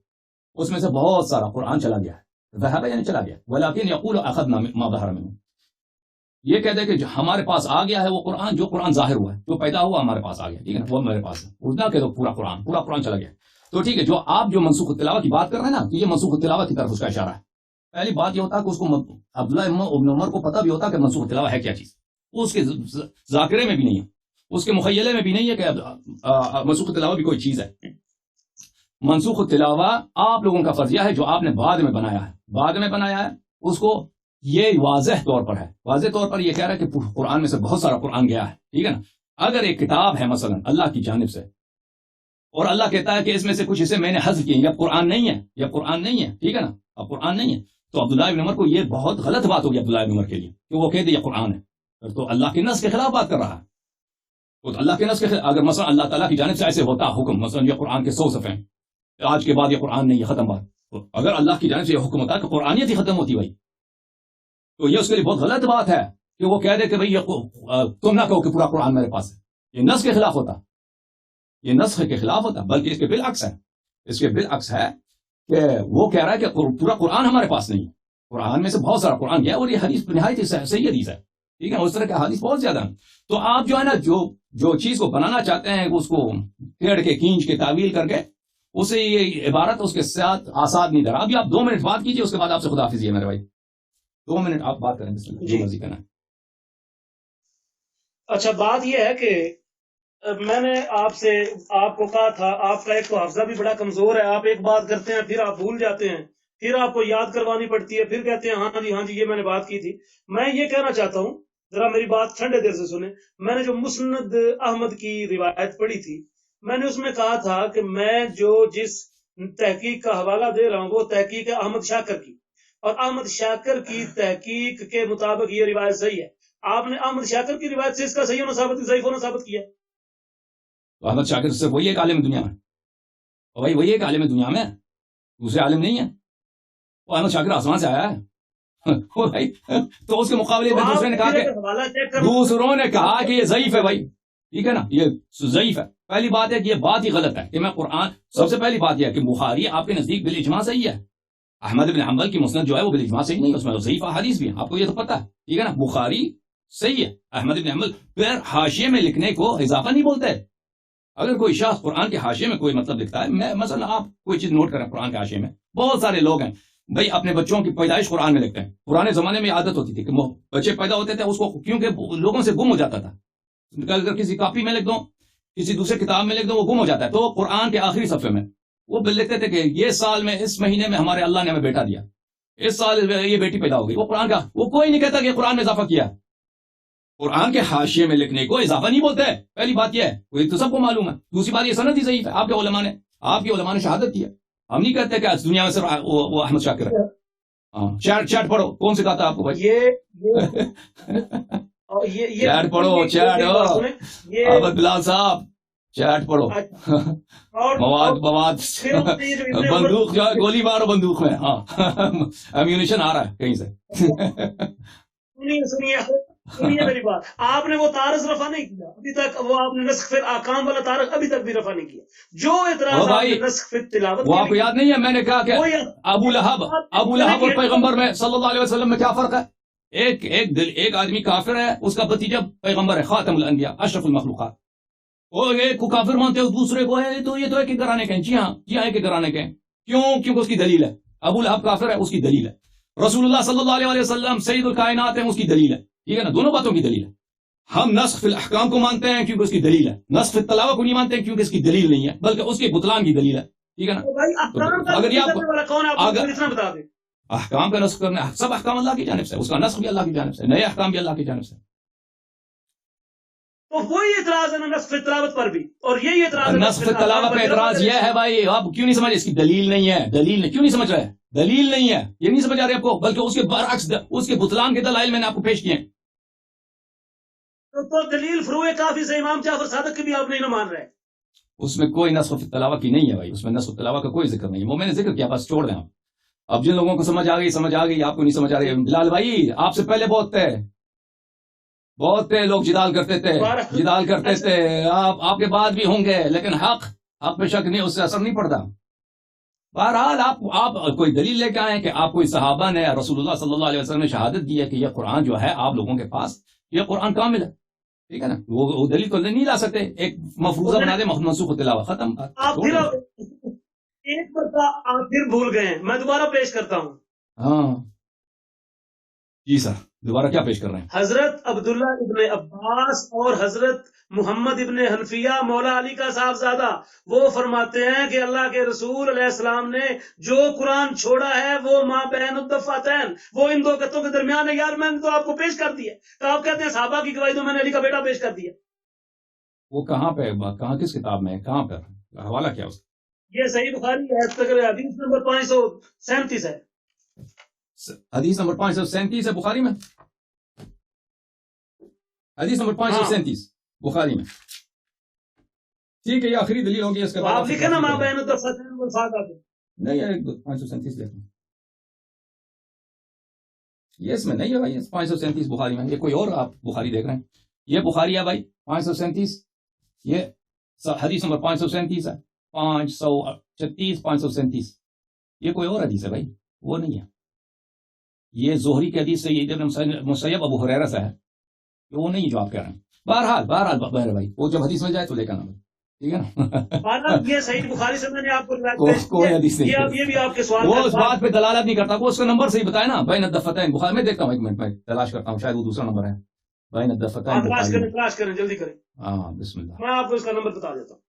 اس میں سے بہت سارا قرآن چلا گیا ہے. ذهب یعنی چلا گیا. ولكن يقول اخذنا ما ظهر منه, یہ کہتے ہیں کہ جو ہمارے پاس آ گیا ہے وہ قرآن, جو قرآن ظاہر ہوا ہے, جو پیدا ہوا ہمارے پاس آ گیا. ٹھیک ہے نا, وہ میرے پاس ہے. اس نہ کہ پورا قرآن چلا گیا. تو ٹھیک ہے, جو آپ جو منسوخ التلاوت کی بات کر رہے ہیں نا, یہ منسوخ التلاوت کی طرف اس کا اشارہ ہے. پہلی بات یہ ہوتا ہے کہ اس کو عبداللہ ابن عمر کو پتہ بھی ہوتا کہ منسوخ التلاوت ہے کیا چیز, وہ اس کے ذاکرے میں بھی نہیں ہے, اس کے مخیلے میں بھی نہیں ہے کہ منسوخ التلاوت بھی کوئی چیز ہے. منسوخ التلاوت آپ لوگوں کا فرضیہ ہے جو آپ نے بعد میں بنایا ہے, اس کو یہ واضح طور پر ہے, واضح طور پر یہ کہہ رہا ہے کہ قرآن میں سے بہت سارا قرآن گیا ہے. ٹھیک ہے نا, اگر ایک کتاب ہے مثلا اللہ کی جانب سے, اور اللہ کہتا ہے کہ اس میں سے کچھ حصے میں نے حذف کیے, یا قرآن نہیں ہے, ٹھیک ہے نا, اب قرآن نہیں ہے, تو عبداللہ ابن عمر کو یہ بہت غلط بات ہوگی عبداللہ ابن عمر کے لیے کہ وہ کہہ دے یہ قرآن ہے, تو اللہ کے نص کے خلاف بات کر رہا ہے. تو اللہ کے نص کے خلاف, اگر مثلا اللہ تعالیٰ کی جانب سے ایسے ہوتا حکم, مثلا یہ قرآن کے 100 صفحے ہیں, آج کے بعد یہ قرآن نہیں ہے, ختم بات. تو اگر اللہ کی جانب سے یہ حکم ہوتا کہ قرآنیت ہی ختم ہوتی بھائی, تو یہ اس کے لیے بہت غلط بات ہے کہ وہ کہہ دے کہ بھائی تم نہ کہو کہ پورا قرآن میرے پاس ہے. یہ نص کے خلاف ہوتا, بلکہ اس کے بالعکس ہے کہ وہ کہہ رہا ہے کہ پورا قرآن ہمارے پاس نہیں ہے, قرآن میں سے بہت سارا قرآن گیا, اور یہ حدیث نہایت صحیح حدیث ہے. ٹھیک ہے, اس طرح کے حدیث بہت زیادہ ہیں. تو آپ جو ہے نا جو چیز کو بنانا چاہتے ہیں اس کو پھیڑ کے کھینچ کے تعویل کر کے اسے یہ عبارت اس کے ساتھ آساد نہیں درا. ابھی آپ 2 منٹ بات کیجئے, اس کے بعد آپ سے خدا حافظ. میرے بھائی 2 منٹ آپ بات کریں, بسم اللہ, جو مرضی کرنا ہے. اچھا بات یہ ہے کہ میں نے آپ کو کہا تھا, آپ کا ایک تو حافظہ بھی بڑا کمزور ہے, آپ ایک بات کرتے ہیں پھر آپ بھول جاتے ہیں, پھر آپ کو یاد کروانی پڑتی ہے, پھر کہتے ہیں ہاں جی یہ میں نے بات کی تھی. میں یہ کہنا چاہتا ہوں, ذرا میری بات ٹھنڈے دل سے سنیں. میں نے جو مسند احمد کی روایت پڑھی تھی, میں نے اس میں کہا تھا کہ میں جس تحقیق کا حوالہ دے رہا ہوں وہ تحقیق ہے احمد شاکر کی, اور احمد شاکر کی تحقیق کے مطابق یہ روایت صحیح ہے. آپ نے احمد شاکر کی روایت سے اس کا صحیح ہونا ثابت, ضعیف ہونا ثابت کیا. تو احمد شاکر سے وہی ایک عالم دنیا میں, دوسرے عالم نہیں ہے. وہ احمد شاکر آسمان سے آیا ہے. تو اس کے مقابلے میں دوسروں نے کہا کہ یہ ضعیف ہے بھائی. ٹھیک ہے نا, یہ ضعیف ہے. پہلی بات ہے کہ یہ بات ہی غلط ہے کہ میں قرآن, سب سے پہلی بات یہ ہے کہ بخاری آپ کے نزدیک بالاجماع صحیح ہے, احمد بن حنبل کی مسند جو ہے وہ بالاجماع صحیح نہیں ہے, اس میں ضعیف حدیث بھی ہے, آپ کو یہ تو پتہ ہے. ٹھیک ہے نا, بخاری صحیح ہے, احمد بن حنبل. پھر حاشیے میں لکھنے کو اضافہ نہیں بولتے. اگر کوئی شخص قرآن کے حاشیے میں کوئی مطلب لکھتا ہے, میں مثلا آپ کوئی چیز نوٹ کریں قرآن کے حاشیے میں, بہت سارے لوگ ہیں بھائی اپنے بچوں کی پیدائش قرآن میں لکھتے ہیں. پرانے زمانے میں عادت ہوتی تھی کہ بچے پیدا ہوتے تھے, اس کو کیونکہ لوگوں سے گم ہو جاتا تھا, اگر کسی کاپی میں لکھ دو کسی دوسرے کتاب میں لکھ دو وہ گم ہو جاتا ہے. تو قرآن کے آخری صفحے میں وہ لکھتے تھے کہ یہ سال میں اس مہینے میں ہمارے اللہ نے ہمیں بیٹا دیا, اس سال یہ بیٹی پیدا ہو گئی. وہ قرآن کا وہ کوئی نہیں کہتا کہ قرآن میں اضافہ کیا. قرآن کے حاشیے میں لکھنے کو اضافہ نہیں بولتے. پہلی بات یہ ہے, وہ تو سب کو معلوم ہے. دوسری بات یہ سند ہی ضعیف ہے. آپ کے علماء نے شہادت کی ہے. ہم نہیں کہتے کہ آج دنیا میں صرف وہ احمد شاکر ہے. چیٹ پڑھو, کون سے کہا تھا آپ کو بھائی؟ چیٹ پڑھو, چیٹ. عبد بلال صاحب چیٹ پڑھو. مواد بندوق جو ہے گولی مارو بندوق میں. ہاں امیونیشن آ رہا ہے کہیں سے. سنیے میری بات. آپ نے وہ تارز رفع نہیں کیا ابھی تک. وہ آپ نے نسخ فی الاحکام والا تارز ابھی تک بھی رفع نہیں کیا. جو اعتراض آپ نے نسخ فی تلاوت, وہ آپ کو یاد نہیں ہے میں نے کہا کہ ابو لہب اور پیغمبر میں صلی اللہ علیہ وسلم میں کیا فرق ہے؟ ایک آدمی کافر ہے, اس کا بھتیجا پیغمبر ہے, خاتم الانبیاء, اشرف المخلوقات. وہ ایک کو کافر مانتے ہیں, دوسرے کو ہے تو یہ تو ایک گھرانے کے ہیں. جی ہاں ایک گھرانے کے ہیں. کیونکہ اس کی دلیل ہے. ابو لہب کافر ہے, اس کی دلیل ہے. رسول اللہ صلی اللہ علیہ وسلم سید الکائنات ہیں, اس کی دلیل ہے. ٹھیک ہے نا, دونوں باتوں کی دلیل ہے. ہم نسخ فی الاحکام کو مانتے ہیں کیونکہ اس کی دلیل ہے. نسخ فی التلاوہ کو نہیں مانتے ہیں کیونکہ اس کی دلیل نہیں ہے, بلکہ اس کے بطلان کی دلیل ہے. ٹھیک ہے نا. اگر یہ احکام کا نسخ کرنا, سب احکام اللہ کی جانب سے, اس کا نسخ بھی اللہ کی جانب سے, نئے احکام بھی اللہ کی جانب سے. تو وہی اعتراض ہے نسخ فی تلاوت پر بھی, اور یہی اعتراض ہے نسخ فی تلاوت پہ. اعتراض یہ ہے بھائی, آپ کیوں نہیں سمجھ, اس کی دلیل نہیں ہے. دلیل نہیں, کیوں نہیں سمجھ رہے؟ دلیل نہیں ہے, یہ نہیں سمجھ آ رہے آپ کو, بلکہ اس کے برعکس اس کے بطلان کے دلائل میں نے آپ کو پیش کیے ہیں. تو دلیل فروع کافی سے امام جعفر صادق کی بھی آپ نہیں مان رہے. اس میں کوئی نسخ فی تلاوت کی نہیں ہے بھائی. اس میں نسخ تلاوت کا کوئی ذکر نہیں ہے. وہ میں نے ذکر کیا, بس چھوڑ دیں آپ. اب جن لوگوں کو سمجھ آ گئی, آپ کو نہیں سمجھ آ رہی. بلال بھائی آپ سے پہلے بہت تھے لوگ جدال کرتے تھے. آپ کے بعد بھی ہوں گے, لیکن حق پہ شک نہیں, اس سے اثر نہیں پڑتا. بہرحال آپ کوئی دلیل لے کے آئے کہ آپ کوئی صحابہ نے, رسول اللہ صلی اللہ علیہ وسلم نے شہادت دی ہے کہ یہ قرآن جو ہے آپ لوگوں کے پاس یہ قرآن کامل ہے. ٹھیک ہے نا, وہ دلیل کو نہیں لا سکتے. ایک مفروضہ بنا دے منسوخ تلاوت, ختم. ایک مرتبہ آپ پھر بھول گئے ہیں, میں دوبارہ پیش کرتا ہوں. ہاں جی سر, دوبارہ کیا پیش کر رہے ہیں؟ حضرت عبداللہ ابن عباس اور حضرت محمد ابن حنفیہ مولا علی کا صاحبزادہ وہ فرماتے ہیں کہ اللہ کے رسول علیہ السلام نے جو قرآن چھوڑا ہے وہ ما بین الدفتین, وہ ان دو گتوں کے درمیان ہے. یار میں نے تو آپ کو پیش کر دیا, تو آپ کہتے ہیں صحابہ کی گواہی تو میں نے علی کا بیٹا پیش کر دیا. وہ کہاں پہ, کس کتاب میں ہے, کہاں پر حوالہ کیا اس کا؟ یہ صحیح بخاری ہے, حدیث نمبر 537 ہے. حدیث نمبر 537 ہے بخاری میں. حدیث نمبر 537 بخاری میں. ٹھیک ہے, یہ آخری دلیل ہوگی اس کا. آپ لکھیں نا ماں بہن نہیں, 537 لکھیں. یہ اس میں نہیں ہے بھائی, 537 بخاری میں. یہ کوئی اور آپ بخاری دیکھ رہے ہیں. یہ بخاری ہے بھائی 537, یہ حدیث نمبر 537 ہے. 536 537 یہ کوئی اور حدیث ہے بھائی, وہ نہیں ہے. یہ زہری کی حدیث سے, یہ مسیب ابو ہریرہ سے ہے, وہ نہیں جو آپ کہہ رہے ہیں. بہرحال بہر بھائی, وہ جب حدیث میں جائے تو لے کر. ٹھیک ہے نا. یہ صحیح بخاری سے میں نے آپ کو کوئی حدیث نہیں. یہ بھی آپ کے سوال, وہ اس بات پہ دلالت نہیں کرتا. وہ اس کا نمبر صحیح بتائے نا, بین الدفتین بخاری میں. دیکھتا ہوں ایک منٹ, میں تلاش کرتا ہوں, شاید وہ دوسرا نمبر ہے. بین الدفتین تلاش کریں جلدی کریں. ہاں بسم اللہ, میں آپ کو اس کا نمبر بتا دیتا ہوں.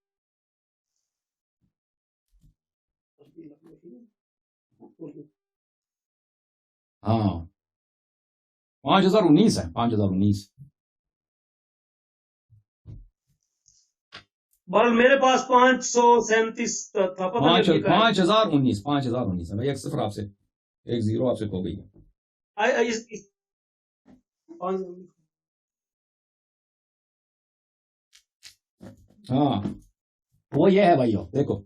ہاں 5019 ہے, 5019. بال میرے پاس 537 تھا. 5019 ہے بھائی. ایک صفر آپ سے, ایک زیرو آپ سے کھو گئی ہے. ہاں وہ یہ ہے بھائی, دیکھو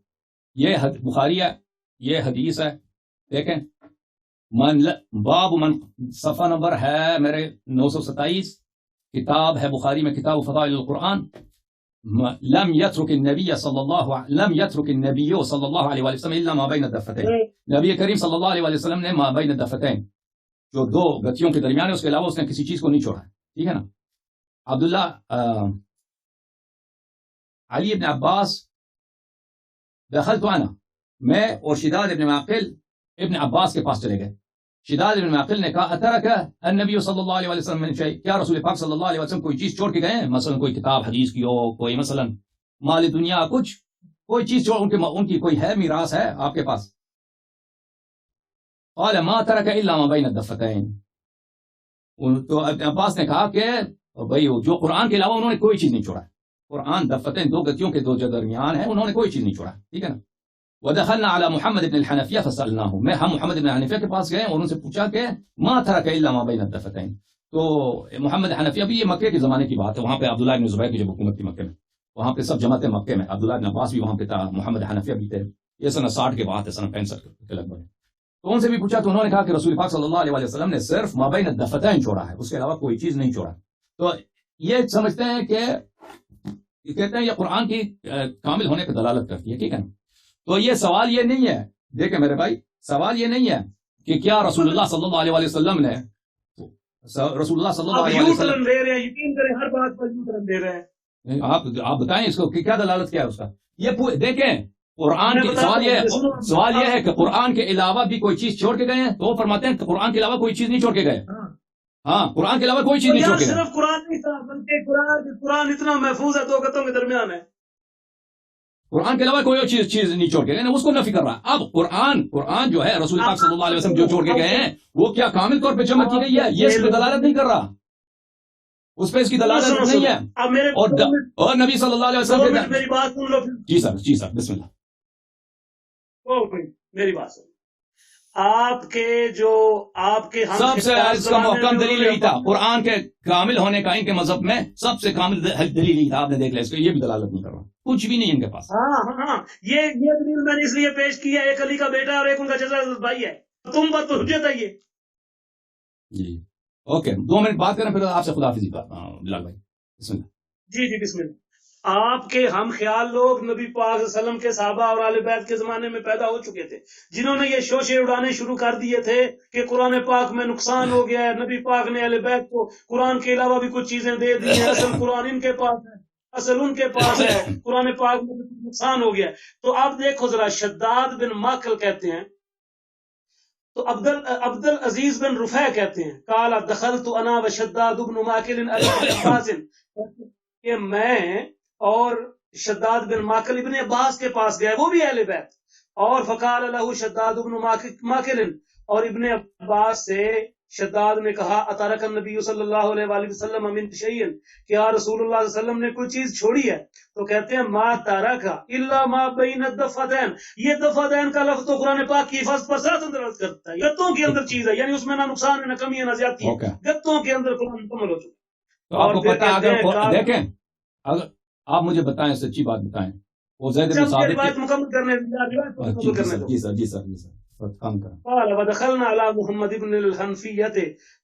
یہ بخاری ہے, یہ حدیث ہے. دیکھیں باب من, صفحہ نمبر ہے میرے 927, کتاب ہے بخاری میں, کتاب فضائل القرآن. لم يترك النبي صلى الله عليه وسلم الا ما بين الدفتين. نبی کریم صلی اللہ علیہ وسلم نے ما بین الدفتین, جو دو گتیوں کے درمیان ہے, اس کے علاوہ اس نے کسی چیز کو نہیں چھوڑا. ٹھیک ہے نا. عبداللہ علی ابن عباس, دخلت انا, میں اور شداد ابن معقل ابن عباس کے پاس چلے گئے. شداد ابن معقل نے کہا اترک النبی صلی اللہ علیہ وسلم من شیء, کیا رسول پاک صلی اللہ علیہ وسلم کوئی چیز چھوڑ کے گئے ہیں, مثلا کوئی کتاب حدیث کی ہو, کوئی مثلا مال دنیا کچھ کوئی چیز جو ان کی کوئی ہے میراث ہے آپ کے پاس؟ قال ما ترك الا ما بين الدفتين. تو عباس نے کہا کہ بھائی جو قرآن کے علاوہ انہوں نے کوئی چیز نہیں چھوڑا. قرآن دفتین دو گتیوں کے دو جو درمیان ہے انہوں نے کوئی چیز نہیں چھوڑا. ٹھیک ہے نا. ودخلنا على محمد بن الحنفیہ فسألناه. ہم محمد بن الحنفیہ کے پاس گئے اور ان سے پوچھا کہ ما ترك الا ما بين الدفتين. تو محمد حنفیہ بھی یہ مکے کے زمانے کی بات ہے. وہاں پہ عبداللہ بن زبیر کی جب حکومت تھی مکے میں, وہاں پہ سب جماعتیں مکے میں. عبداللہ بن عباس بھی وہاں پہ تھا, محمد حنفیہ بھی تھے. یہ سن 60 کے بعد ہے, سن 65 کے لگ بھگ. تو ان سے بھی پوچھا تو انہوں نے کہا کہ رسول پاک صلی اللہ علیہ وسلم نے صرف مابین الدفتین چھوڑا ہے, اس کے علاوہ کوئی چیز نہیں چھوڑا. تو یہ سمجھتے ہیں کہ یہ کہتے ہیں یہ قرآن کی کامل ہونے کی دلالت کرتی ہے. ٹھیک ہے نا. تو یہ سوال یہ نہیں ہے, دیکھیں میرے بھائی, سوال یہ نہیں ہے کہ کیا رسول اللہ صلی اللہ علیہ وسلم نے رسول اللہ صلی اللہ علیہ وسلم دے رہے ہیں, یقین کریں ہر بات پر یوٹرن دے رہے ہیں. آپ بتائیں اس کو کہ کیا دلالت کیا ہے اس کا. یہ دیکھیں قرآن کے سوال یہ ہے کہ قرآن کے علاوہ بھی کوئی چیز چھوڑ کے گئے ہیں, تو وہ فرماتے ہیں کہ قرآن کے علاوہ کوئی چیز نہیں چھوڑ کے گئے. ہاں, قرآن کے علاوہ کوئی چیز نہیں چھوڑ کے گئے. صرف قرآن نہیں تھا بلکہ قرآن اتنا محفوظ ہے دو گتوں کے درمیان ہے. قرآن کے علاوہ کوئی چیز نہیں چھوڑ کے گئے, اس کو نفی کر رہا ہے. اب قرآن جو ہے رسول پاک صلی اللہ علیہ وسلم جو چھوڑ کے گئے ہیں وہ کیا کامل طور پہ جمع کی گئی ہے؟ یہ اس پہ دلالت نہیں کر رہا, اس پہ اس کی دلالت نہیں ہے. اور نبی صلی اللہ علیہ وسلم میری بات سن لو. جی سر بسم اللہ. میری بات سن. آپ کے سب سے اس کا محکم دلیل یہی تھا, قرآن کے کامل ہونے کا ان کے مذہب میں سب سے کامل دلیل یہی تھا. آپ نے دیکھ لیا اس کو, یہ بھی دلالت نہیں کر رہا, کچھ بھی نہیں ان کے پاس. ہاں یہ دلیل میں نے اس لیے پیش کیا, ایک علی کا بیٹا اور ایک ان کا چچا بھائی ہے, تم پر تو حجت ہے یہ. جی اوکے, 2 منٹ بات کریں پھر آپ سے خداحافظی بات. بلال بھائی بسم اللہ. جی بسم اللہ. آپ کے ہم خیال لوگ نبی پاک صلی اللہ علیہ وسلم کے صحابہ اور اہل بیت کے زمانے میں پیدا ہو چکے تھے, جنہوں نے یہ شوشے اڑانے شروع کر دیے تھے کہ قرآن پاک میں نقصان ہو گیا ہے, نبی پاک نے اہل بیت کو قرآن کے علاوہ بھی کچھ چیزیں دے دی ہیں, اصل قرآن ان کے پاس ہے, اصل ان کے پاس ہے, قرآن پاک میں نقصان ہو گیا. تو اب دیکھو ذرا, شداد بن ماکل کہتے ہیں, تو عبد العزیز بن رفیع کہتے ہیں قال دخلت انا وشداد بن ماکل عباس, کہ میں اور شداد بن ماکل ابن عباس کے پاس گئے, وہ بھی اہل بیت. اور فقال له شداد بن ماکل, اور ابن عباس سے شداد نے کہا اترک النبی صلی اللہ علیہ وآلہ وسلم من شیء, کیا رسول اللہ صلی اللہ علیہ وسلم نے کوئی چیز چھوڑی ہے؟ تو کہتے ہیں ما ترک الا ما بین الدفتین. یہ دفتین کا لفظ تو قرآن پاک کی حفاظت پر ساتھ دلالت کرتا ہے, گتوں کے اندر چیز ہے, یعنی اس میں نہ نقصان ہے نہ کمی ہے نہ زیادتی ہے, گتوں کے اندر قرآن مکمل ہو چکا. تو آپ کو پتہ ہے, اگر دیکھیں, اگر آپ مجھے بتائیں, سچی بات بتائیں, وہ زید بن ثابت بات مکمل کرنے جی سر قال ودخلنا على محمد بن الحنفیہ,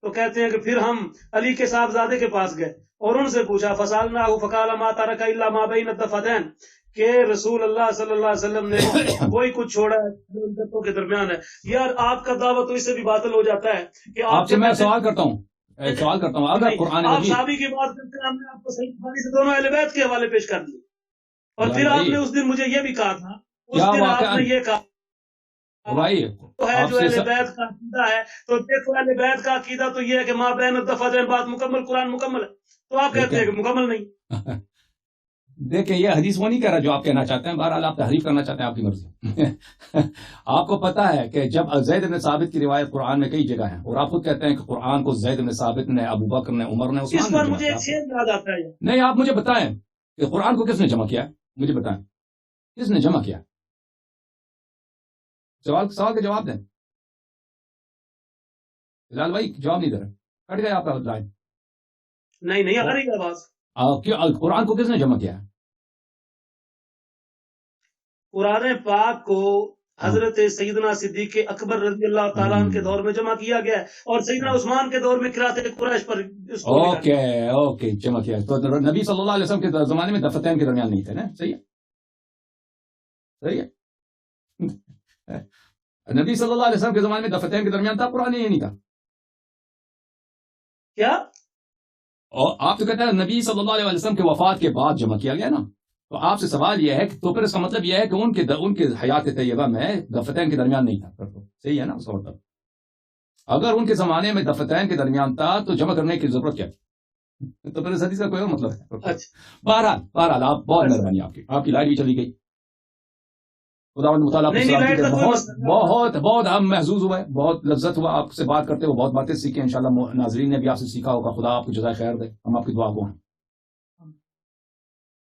تو کہتے ہیں کہ پھر ہم علی کے صاحبزادے کے پاس گئے اور ان سے پوچھا فسالناه فقال ما ترك الا ما بين الدفتين, کہ رسول اللہ صلی اللہ علیہ وسلم نے کوئی کچھ چھوڑا ہے جو ان دفتوں کے درمیان ہے. یار آپ کا دعویٰ تو اس سے بھی باطل ہو جاتا ہے کہ آپ سے میں سوال کرتا ہوں, اگر قرآن آپ صحابی کی بات کرتے ہیں, ہم نے آپ کو صحیح بخاری سے دونوں اہل بیت کے حوالے پیش کر دیے, اور پھر آپ نے اس دن مجھے یہ بھی کہا تھا, اس دن آپ نے یہ کہا بھائی تو ہے جو اہل بیت کا عقیدہ ہے, تو دیکھو اہل بیت کا عقیدہ تو یہ ہے کہ ما بین الدفتین بات مکمل, قرآن مکمل ہے, تو آپ کہتے ہیں کہ مکمل نہیں. دیکھیں یہ حدیث وہ نہیں کہہ رہا جو آپ کہنا چاہتے ہیں, بہرحال آپ تحریف کرنا چاہتے ہیں, آپ کی مرضی. آپ کو پتا ہے کہ جب زید بن ثابت کی روایت قرآن میں کئی جگہ ہیں, اور آپ خود کہتے ہیں کہ قرآن کو زید بن ثابت نے, ابو بکر نے, عمر نے, اس پر مجھے ایک شعر یاد آتا ہے. نہیں, آپ مجھے بتائیں کہ قرآن کو کس نے جمع کیا, مجھے بتائیں کس نے جمع کیا, سوال کا جواب دیں. بلال بھائی جواب نہیں دے رہے, کٹ گئے آپ کا لائن. نہیں آ رہی آواز. قرآن کو کس نے جمع کیا؟ قرآن پاک کو حضرت سیدنا صدیق اکبر رضی اللہ تعالیٰ عنہ کے دور میں جمع کیا گیا ہے, اور سیدنا عثمان کے دور میں قرات قریش پر اس کو اوکے جمع کیا. تو نبی صلی اللہ علیہ وسلم کے زمانے میں دفتین کے درمیان نہیں تھے نا, صحیح ہے. نبی صلی اللہ علیہ وسلم کے زمانے میں دفتین کے درمیان تھا, قرآن یہ نہیں تھا کیا؟ اور آپ تو کہتے ہیں نبی صلی اللہ علیہ وسلم کے وفات کے بعد جمع کیا گیا نا, تو آپ سے سوال یہ ہے کہ تو پھر اس کا مطلب یہ ہے کہ ان کے حیات طیبہ میں دفتین کے درمیان نہیں تھا, تو صحیح ہے نا اس کا مطلب. اگر ان کے زمانے میں دفتین کے درمیان تھا تو جمع کرنے کی ضرورت کیا؟ تو پھر اس حدیث کا کوئی اور مطلب ہے. اچھا بہرحال آپ بہت مہربانی آپ کی لائٹ بھی چلی گئی. خدا مطالعہ نہیں نہیں لائٹ کا کوئی بہت مسئلہ بہت بہت ہم محظوظ ہوئے, بہت لذت ہوا آپ سے بات کرتے ہوئے, بہت باتیں سیکھیں. انشاءاللہ ناظرین نے بھی آپ سے سیکھا ہوگا. خدا آپ کو جزائے خیر دے, ہم آپ کی دعا کو ہیں.